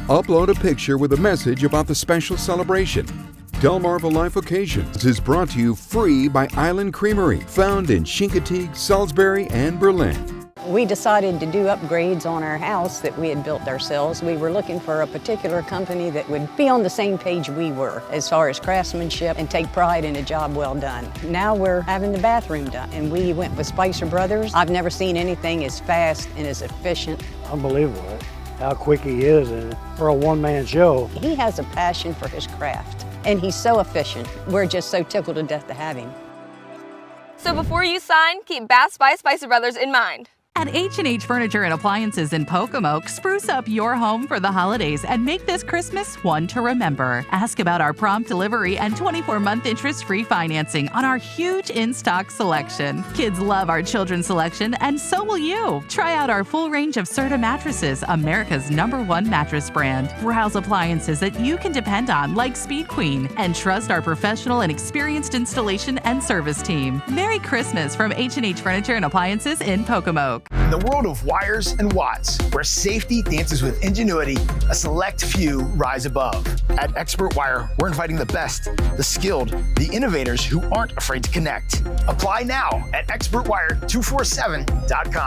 Upload a picture with a message about the special celebration. Delmarva Life Occasions is brought to you free by Island Creamery, found in Chincoteague, Salisbury, and Berlin. We decided to do upgrades on our house that we had built ourselves. We were looking for a particular company that would be on the same page we were as far as craftsmanship and take pride in a job well done. Now we're having the bathroom done, and we went with Spicer Brothers. I've never seen anything as fast and as efficient. Unbelievable how quick he is, and for a one-man show. He has a passion for his craft, and he's so efficient. We're just so tickled to death to have him. So before you sign, keep Bass by Spicer Brothers in mind. At H&H Furniture and Appliances in Pocomoke, spruce up your home for the holidays and make this Christmas one to remember. Ask about our prompt delivery and 24-month interest-free financing on our huge in-stock selection. Kids love our children's selection, and so will you. Try out our full range of Serta mattresses, America's #1 mattress brand. Browse appliances that you can depend on, like Speed Queen, and trust our professional and experienced installation and service team. Merry Christmas from H&H Furniture and Appliances in Pocomoke. Facebook. In the world of wires and watts, where safety dances with ingenuity, a select few rise above. At Expert Wire, we're inviting the best, the skilled, the innovators who aren't afraid to connect. Apply now at expertwire247.com.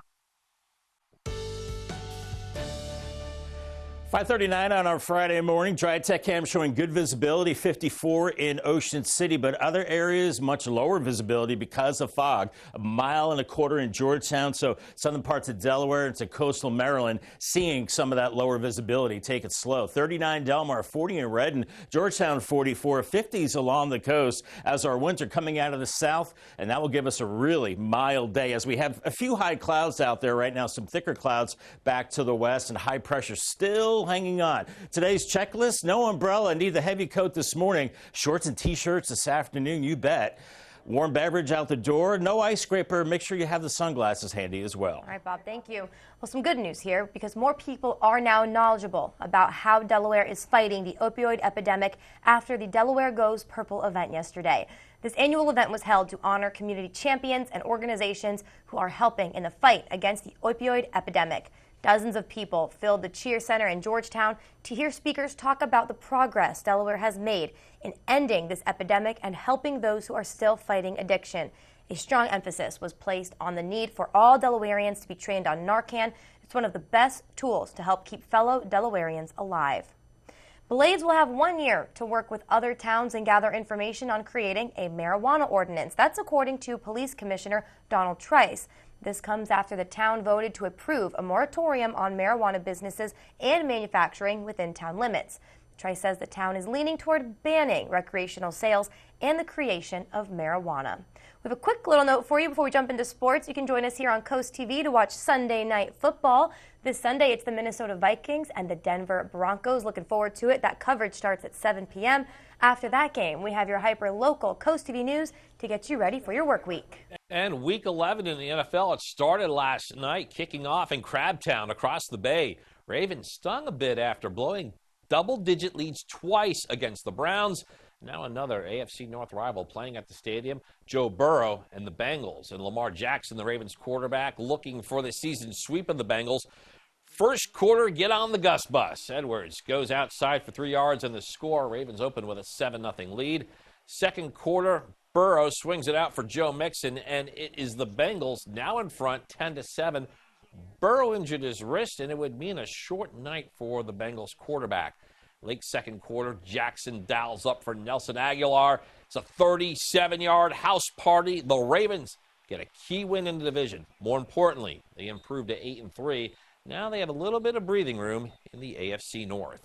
5:39 on our Friday morning. Dry Tech Cam showing good visibility, 54 in Ocean City, but other areas much lower visibility because of fog. 1.25 miles in Georgetown, so southern parts of Delaware into coastal Maryland seeing some of that lower visibility. Take it slow. 39 Delmar, 40 in Redden, Georgetown 44, 50s along the coast as our winter coming out of the south, and that will give us a really mild day as we have a few high clouds out there right now, some thicker clouds back to the west, and high pressure still hanging on. Today's checklist: no umbrella, need the heavy coat this morning, shorts and t-shirts this afternoon, you bet. Warm beverage out the door, no ice scraper, make sure you have the sunglasses handy as well. All right, Bob, thank you. Well, some good news here because more people are now knowledgeable about how Delaware is fighting the opioid epidemic after the Delaware Goes Purple event yesterday. This annual event was held to honor community champions and organizations who are helping in the fight against the opioid epidemic. Dozens of people filled the Cheer Center in Georgetown to hear speakers talk about the progress Delaware has made in ending this epidemic and helping those who are still fighting addiction. A strong emphasis was placed on the need for all Delawareans to be trained on Narcan. It's one of the best tools to help keep fellow Delawareans alive. Blades will have 1 year to work with other towns and gather information on creating a marijuana ordinance. That's according to Police Commissioner Donald Trice. This comes after the town voted to approve a moratorium on marijuana businesses and manufacturing within town limits. Trice says the town is leaning toward banning recreational sales and the creation of marijuana. We have a quick little note for you before we jump into sports. You can join us here on Coast TV to watch Sunday Night Football. This Sunday, it's the Minnesota Vikings and the Denver Broncos. Looking forward to it. That coverage starts at 7 p.m. After that game, we have your hyper-local Coast TV news to get you ready for your work week. And Week 11 in the NFL, it started last night, kicking off in Crabtown across the bay. Ravens stung a bit after blowing double-digit leads twice against the Browns. Now another AFC North rival playing at the stadium, Joe Burrow and the Bengals. And Lamar Jackson, the Ravens quarterback, looking for the season sweep of the Bengals. First quarter, get on the Gus bus. Edwards goes outside for 3 yards and the score. Ravens open with a 7-0 lead. Second quarter, Burrow swings it out for Joe Mixon, and it is the Bengals now in front, 10-7. Burrow injured his wrist, and it would mean a short night for the Bengals quarterback. Late second quarter, Jackson dials up for Nelson Aguilar. It's a 37-yard house party. The Ravens get a key win in the division. More importantly, they improved to 8-3. Now they have a little bit of breathing room in the AFC North.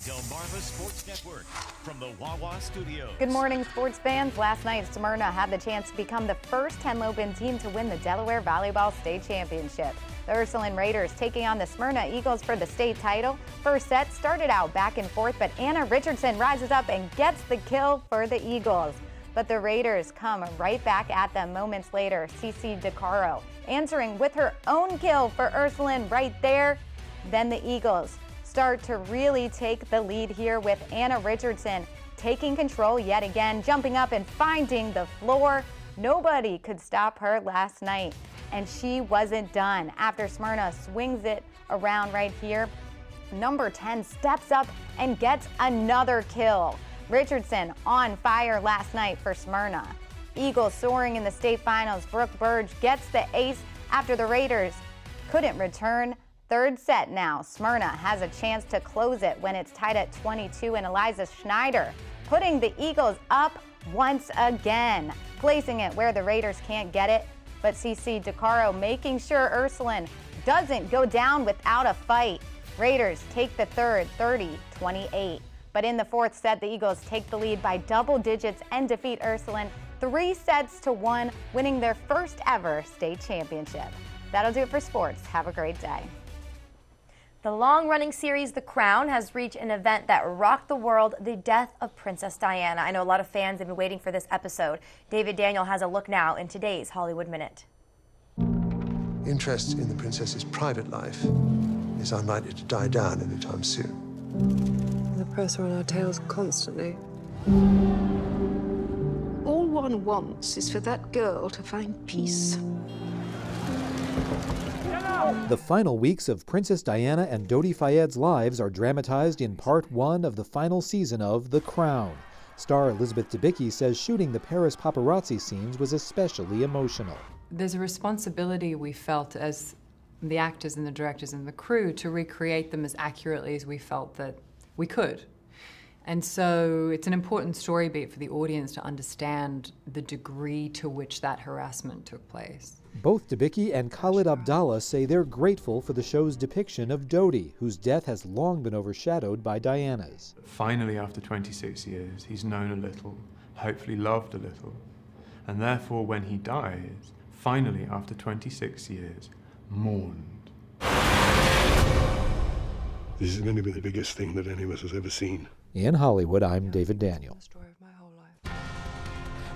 Delmarva Sports Network from the Wawa Studios. Good morning, sports fans. Last night, Smyrna had the chance to become the first Tenlopin team to win the Delaware Volleyball State Championship. The Ursuline Raiders taking on the Smyrna Eagles for the state title. First set started out back and forth, but Anna Richardson rises up and gets the kill for the Eagles. But the Raiders come right back at them moments later. CC DeCaro answering with her own kill for Ursuline right there. Then the Eagles start to really take the lead here with Anna Richardson taking control yet again, jumping up and finding the floor. Nobody could stop her last night, and she wasn't done. After Smyrna swings it around right here, number 10 steps up and gets another kill. Richardson on fire last night for Smyrna. Eagles soaring in the state finals. Brooke Burge gets the ace after the Raiders couldn't return. Third set now. Smyrna has a chance to close it when it's tied at 22, and Eliza Schneider putting the Eagles up once again, placing it where the Raiders can't get it. But CC DeCaro making sure Ursuline doesn't go down without a fight. Raiders take the third, 30-28. But in the fourth set, the Eagles take the lead by double digits and defeat Ursuline 3-1, winning their first ever state championship. That'll do it for sports. Have a great day. The long-running series The Crown has reached an event that rocked the world, the death of Princess Diana. I know a lot of fans have been waiting for this episode. David Daniel has a look now in today's Hollywood Minute. Interest in the princess's private life is unlikely to die down anytime soon. The press are on our tails constantly. All one wants is for that girl to find peace. The final weeks of Princess Diana and Dodi Fayed's lives are dramatized in part 1 of the final season of The Crown. Star Elizabeth Debicki says shooting the Paris paparazzi scenes was especially emotional. There's a responsibility we felt as the actors and the directors and the crew to recreate them as accurately as we felt that we could. And so it's an important story beat for the audience to understand the degree to which that harassment took place. Both Debicki and Khalid Abdallah say they're grateful for the show's depiction of Dodi, whose death has long been overshadowed by Diana's. Finally, after 26 years, he's known a little, hopefully loved a little, and therefore when he dies, finally after 26 years, mourned. This is going to be the biggest thing that any of us has ever seen. In Hollywood, I'm David Daniel.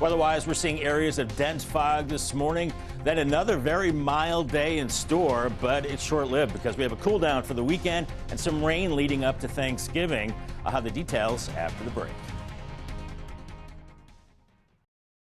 Weather-wise, we're seeing areas of dense fog this morning, then another very mild day in store, but it's short-lived because we have a cool down for the weekend and some rain leading up to Thanksgiving. I'll have the details after the break.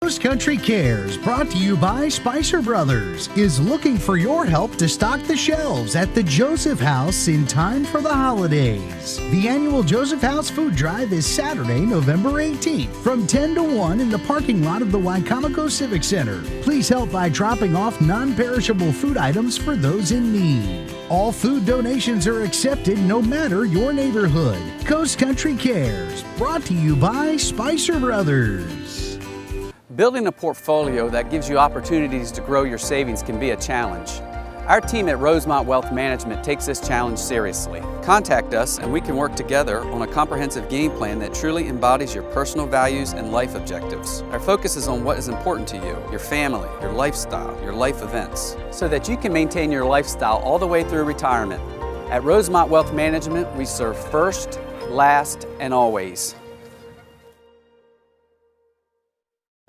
Coast Country Cares, brought to you by Spicer Brothers, is looking for your help to stock the shelves at the Joseph House in time for the holidays. The annual Joseph House Food Drive is Saturday, November 18th from 10 to 1 in the parking lot of the Wicomico Civic Center. Please help by dropping off non-perishable food items for those in need. All food donations are accepted no matter your neighborhood. Coast Country Cares, brought to you by Spicer Brothers. Building a portfolio that gives you opportunities to grow your savings can be a challenge. Our team at Rosemont Wealth Management takes this challenge seriously. Contact us and we can work together on a comprehensive game plan that truly embodies your personal values and life objectives. Our focus is on what is important to you, your family, your lifestyle, your life events, so that you can maintain your lifestyle all the way through retirement. At Rosemont Wealth Management, we serve first, last, and always.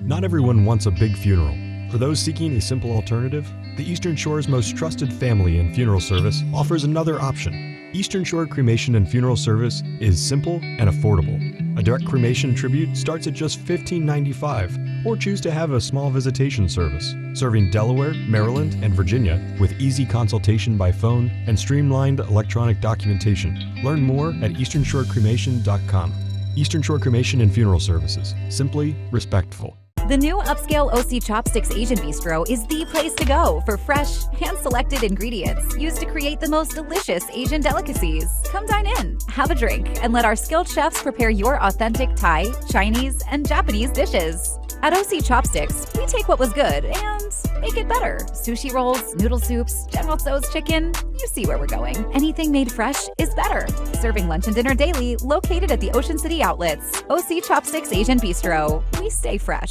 Not everyone wants a big funeral. For those seeking a simple alternative, the Eastern Shore's most trusted family and funeral service offers another option. Eastern Shore Cremation and Funeral Service is simple and affordable. A direct cremation tribute starts at just $15.95, or choose to have a small visitation service, serving Delaware, Maryland, and Virginia with easy consultation by phone and streamlined electronic documentation. Learn more at easternshorecremation.com. Eastern Shore Cremation and Funeral Services. Simply respectful. The new upscale OC Chopsticks Asian Bistro is the place to go for fresh, hand-selected ingredients used to create the most delicious Asian delicacies. Come dine in, have a drink, and let our skilled chefs prepare your authentic Thai, Chinese, and Japanese dishes. At OC Chopsticks, we take what was good and make it better. Sushi rolls, noodle soups, General Tso's chicken, you see where we're going. Anything made fresh is better. Serving lunch and dinner daily, located at the Ocean City Outlets. OC Chopsticks Asian Bistro. We stay fresh.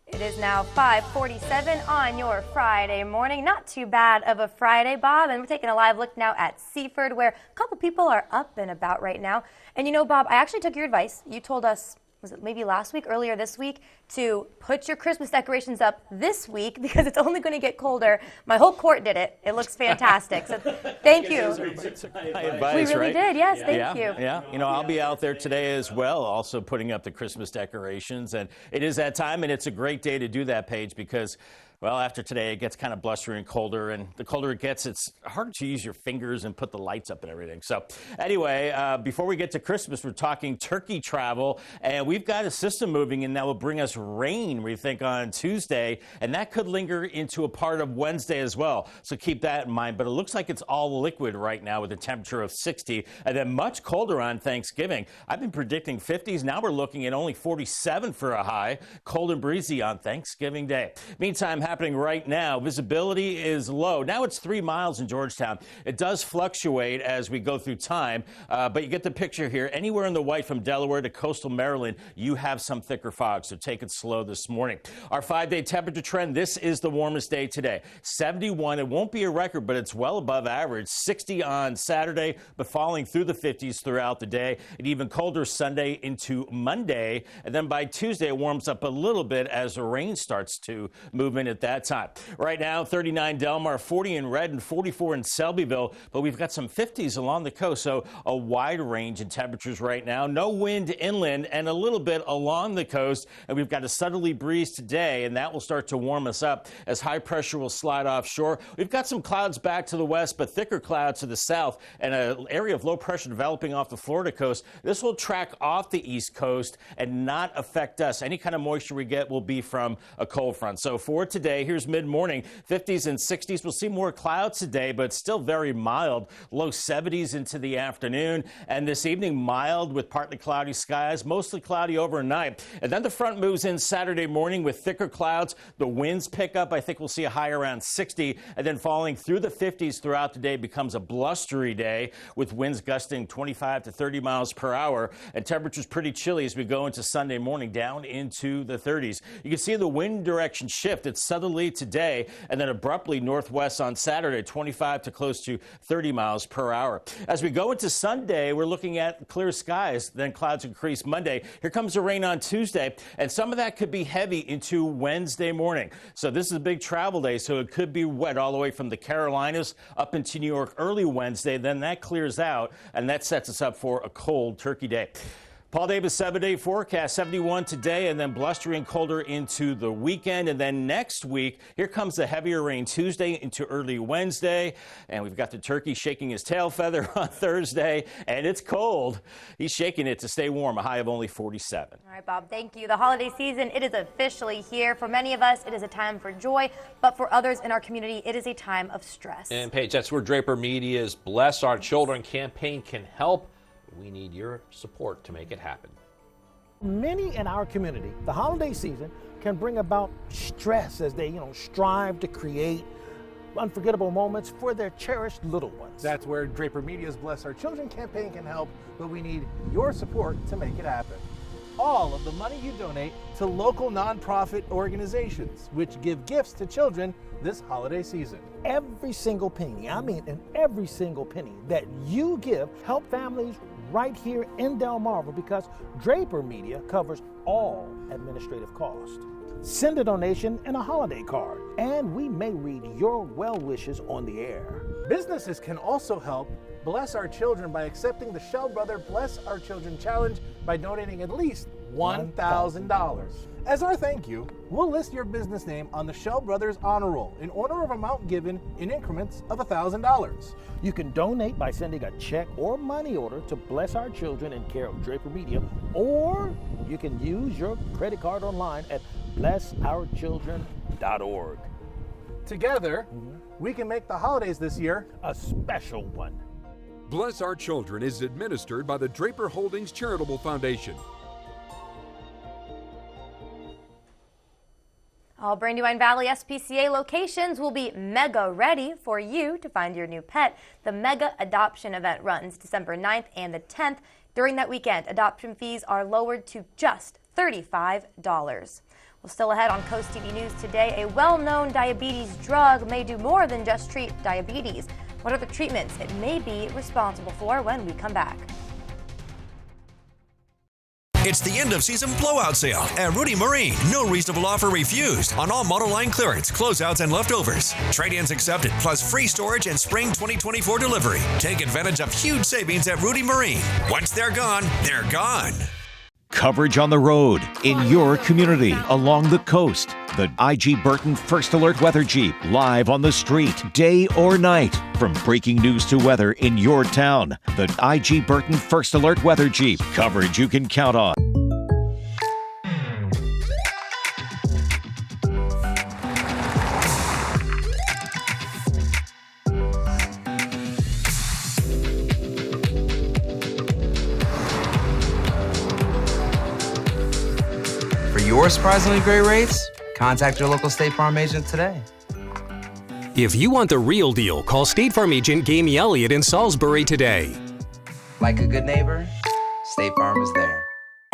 It is now 5:47 on your Friday morning. Not too bad of a Friday, Bob. And we're taking a live look now at Seaford, where a couple people are up and about right now. And you know, Bob, I actually took your advice. You told us, was it maybe last week, earlier this week, to put your Christmas decorations up this week because it's only going to get colder. My whole court did it. It looks fantastic. So thank you. Advice, we really did. Yes, thank you. Yeah, you know, I'll be out there today as well, also putting up the Christmas decorations. And it is that time, and it's a great day to do that, Paige, because well, after today, it gets kind of blustery and colder, and the colder it gets, it's hard to use your fingers and put the lights up and everything. So anyway, before we get to Christmas, we're talking turkey travel, and we've got a system moving in that will bring us rain, we think, on Tuesday, and that could linger into a part of Wednesday as well. So keep that in mind, but it looks like it's all liquid right now with a temperature of 60, and then much colder on Thanksgiving. I've been predicting 50s. Now we're looking at only 47 for a high, cold and breezy on Thanksgiving Day. Meantime, happening right now, visibility is low. Now it's 3 miles in Georgetown. It does fluctuate as we go through time, but you get the picture here. Anywhere in the white from Delaware to coastal Maryland, you have some thicker fog, so take it slow this morning. Our 5-day temperature trend, this is the warmest day today. 71, it won't be a record, but it's well above average. 60 on Saturday, but falling through the 50s throughout the day. And even colder Sunday into Monday. And then by Tuesday, it warms up a little bit as the rain starts to move in. at that time. Right now, 39 Delmar, 40 in Red, and 44 in Selbyville. But we've got some 50s along the coast, so a wide range in temperatures right now. No wind inland and a little bit along the coast. And we've got a southerly breeze today, and that will start to warm us up as high pressure will slide offshore. We've got some clouds back to the west, but thicker clouds to the south, and an area of low pressure developing off the Florida coast. This will track off the east coast and not affect us. Any kind of moisture we get will be from a cold front. So for today, here's mid-morning, 50s and 60s. We'll see more clouds today, but still very mild. Low 70s into the afternoon. And this evening, mild with partly cloudy skies, mostly cloudy overnight. And then the front moves in Saturday morning with thicker clouds. The winds pick up. I think we'll see a high around 60, and then falling through the 50s throughout the day becomes a blustery day with winds gusting 25 to 30 miles per hour, and temperatures pretty chilly as we go into Sunday morning, down into the 30s. You can see the wind direction shift. It's southerly today and then abruptly northwest on Saturday, 25 to close to 30 miles per hour. As we go into Sunday, we're looking at clear skies, then clouds increase Monday. Here comes the rain on Tuesday, and some of that could be heavy into Wednesday morning. So this is a big travel day, so it could be wet all the way from the Carolinas up into New York early Wednesday. Then that clears out, and that sets us up for a cold turkey day. Paul Davis 7-day forecast, 71 today, and then blustery and colder into the weekend. And then next week, here comes the heavier rain Tuesday into early Wednesday. And we've got the turkey shaking his tail feather on Thursday, and it's cold. He's shaking it to stay warm, a high of only 47. All right, Bob, thank you. The holiday season, it is officially here. For many of us, it is a time for joy, but for others in our community, it is a time of stress. And Paige, that's where Draper Media's Bless Our Children campaign can help. We need your support to make it happen. Many in our community, the holiday season can bring about stress as they, strive to create unforgettable moments for their cherished little ones. That's where Draper Media's Bless Our Children campaign can help, but we need your support to make it happen. All of the money you donate to local nonprofit organizations, which give gifts to children this holiday season. Every single penny, and every single penny that you give help families right here in Delmarva, because Draper Media covers all administrative costs. Send a donation and a holiday card, and we may read your well wishes on the air. Businesses can also help bless our children by accepting the Shell Brother Bless Our Children Challenge by donating at least $1,000. As our thank you, we'll list your business name on the Shell Brothers Honor Roll in order of amount given in increments of $1,000. You can donate by sending a check or money order to Bless Our Children in care of Draper Media, or you can use your credit card online at blessourchildren.org. Together, we can make the holidays this year a special one. Bless Our Children is administered by the Draper Holdings Charitable Foundation. All Brandywine Valley SPCA locations will be mega ready for you to find your new pet. The mega adoption event runs December 9th and the 10th. During that weekend, adoption fees are lowered to just $35. Well, still ahead on CoastTV News today, a well-known diabetes drug may do more than just treat diabetes. What are the treatments it may be responsible for when we come back? It's the end of season blowout sale at Rudy Marine. No reasonable offer refused on all model line clearance, closeouts, and leftovers. Trade-ins accepted, plus free storage and spring 2024 delivery. Take advantage of huge savings at Rudy Marine. Once they're gone, they're gone. Coverage on the road, in your community, along the coast. The IG Burton First Alert Weather Jeep, live on the street, day or night. From breaking news to weather in your town. The IG Burton First Alert Weather Jeep, coverage you can count on. For your surprisingly great rates, contact your local State Farm agent today. If you want the real deal, call State Farm agent Gamey Elliott in Salisbury today. Like a good neighbor, State Farm is there.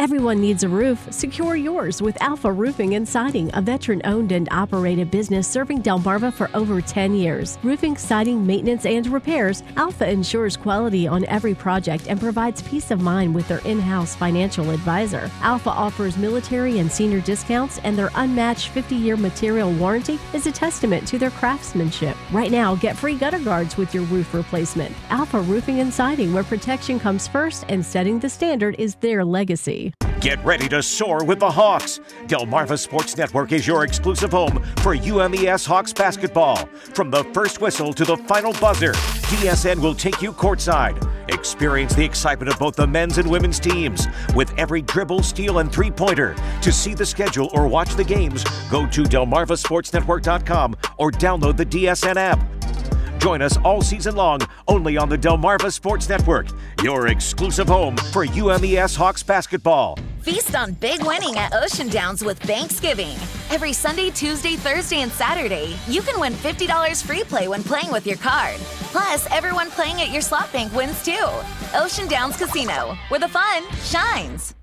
Everyone needs a roof. Secure yours with Alpha Roofing and Siding, a veteran-owned and operated business serving Delmarva for over 10 years. Roofing, siding, maintenance, and repairs, Alpha ensures quality on every project and provides peace of mind with their in-house financial advisor. Alpha offers military and senior discounts, and their unmatched 50-year material warranty is a testament to their craftsmanship. Right now, get free gutter guards with your roof replacement. Alpha Roofing and Siding, where protection comes first and setting the standard is their legacy. Get ready to soar with the Hawks. Delmarva Sports Network is your exclusive home for UMES Hawks basketball. From the first whistle to the final buzzer, DSN will take you courtside. Experience the excitement of both the men's and women's teams with every dribble, steal, and three-pointer. To see the schedule or watch the games, go to delmarvasportsnetwork.com or download the DSN app. Join us all season long only on the Delmarva Sports Network, your exclusive home for UMES Hawks basketball. Feast on big winning at Ocean Downs with Thanksgiving. Every Sunday, Tuesday, Thursday, and Saturday, you can win $50 free play when playing with your card. Plus, everyone playing at your slot bank wins too. Ocean Downs Casino, where the fun shines.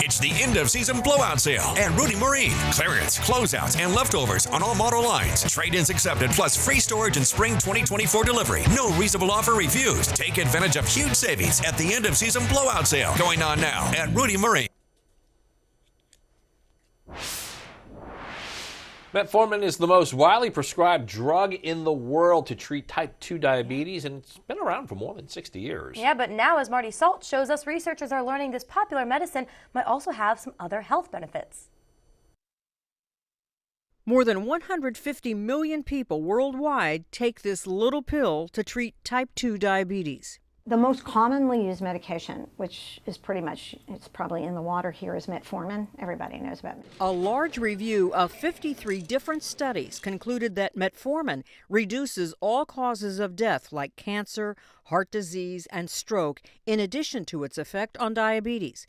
It's the end of season blowout sale at Rudy Marine. Clearance, closeouts, and leftovers on all model lines. Trade-ins accepted, plus free storage and spring 2024 delivery. No reasonable offer refused. Take advantage of huge savings at the end of season blowout sale going on now at Rudy Marine. Metformin is the most widely prescribed drug in the world to treat type 2 diabetes, and it's been around for more than 60 years. Yeah, but now, as Marty Salt shows us, researchers are learning this popular medicine might also have some other health benefits. More than 150 million people worldwide take this little pill to treat type 2 diabetes. The most commonly used medication, which is pretty much, it's probably in the water here, is metformin. Everybody knows about it. A large review of 53 different studies concluded that metformin reduces all causes of death like cancer, heart disease, and stroke, in addition to its effect on diabetes.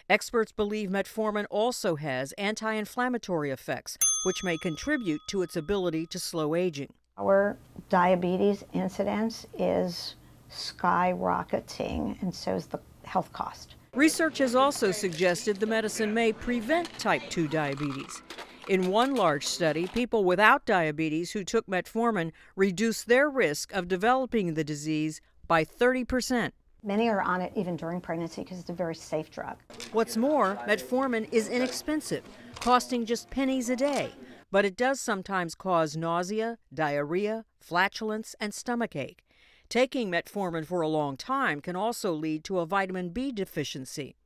Experts believe metformin also has anti-inflammatory effects, which may contribute to its ability to slow aging. Our diabetes incidence is skyrocketing, and so is the health cost. Research has also suggested the medicine may prevent type 2 diabetes. In one large study, people without diabetes who took metformin reduced their risk of developing the disease by 30%. Many are on it even during pregnancy because it's a very safe drug. What's more, metformin is inexpensive, costing just pennies a day, but it does sometimes cause nausea, diarrhea, flatulence, and stomachache. Taking metformin for a long time can also lead to a vitamin B deficiency.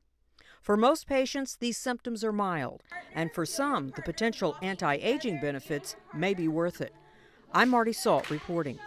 For most patients, these symptoms are mild, and for some, the potential anti-aging benefits may be worth it. I'm Marty Salt reporting.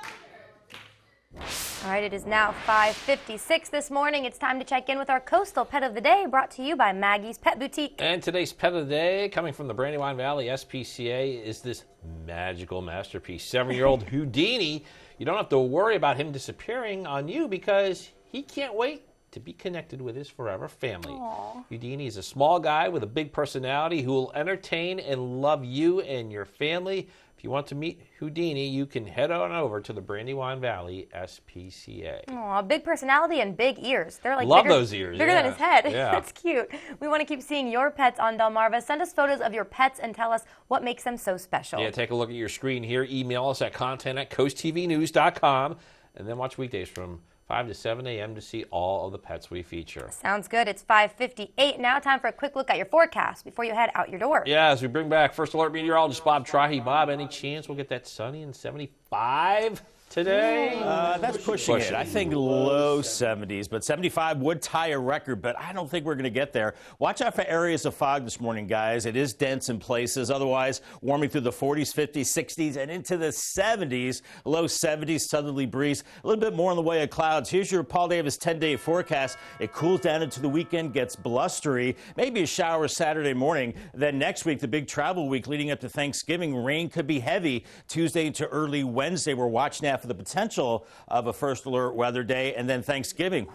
All right, it is now 5:56 this morning. It's time to check in with our Coastal Pet of the Day, brought to you by Maggie's Pet Boutique. And today's Pet of the Day, coming from the Brandywine Valley SPCA, is this magical masterpiece. 7-year-old Houdini. You don't have to worry about him disappearing on you because he can't wait to be connected with his forever family. Aww. Houdini is a small guy with a big personality who will entertain and love you and your family. If you want to meet Houdini, you can head on over to the Brandywine Valley SPCA. Aw, big personality and big ears. They're like Love bigger, those ears. Bigger yeah. than his head. Yeah. That's cute. We want to keep seeing your pets on Delmarva. Send us photos of your pets and tell us what makes them so special. Yeah, take a look at your screen here. Email us at content@coasttvnews.com, and then watch weekdays from 5 to 7 a.m. to see all of the pets we feature. Sounds good. It's 5:58. Now time for a quick look at your forecast before you head out your door. Yeah, as we bring back First Alert meteorologist Bob Trahi. Bob, any chance we'll get that sunny and 75 today? That's pushing it. I think low 70s, but 75 would tie a record, but I don't think we're going to get there. Watch out for areas of fog this morning, guys. It is dense in places. Otherwise, warming through the 40s, 50s, 60s, and into the 70s. Low 70s, southerly breeze. A little bit more in the way of clouds. Here's your Paul Davis 10-day forecast. It cools down into the weekend, gets blustery. Maybe a shower Saturday morning. Then next week, the big travel week leading up to Thanksgiving, rain could be heavy Tuesday into early Wednesday. We're watching out for the potential of a First Alert weather day, and then Thanksgiving,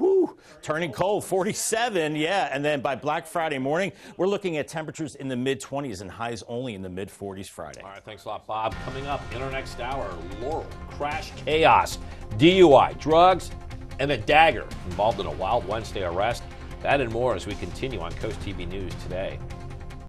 turning cold, 47, yeah, and then by Black Friday morning, we're looking at temperatures in the mid-20s and highs only in the mid-40s Friday. All right, thanks a lot, Bob. Coming up in our next hour, Laurel, crash chaos, DUI, drugs, and a dagger involved in a Wild Wednesday arrest. That and more as we continue on Coast TV News Today.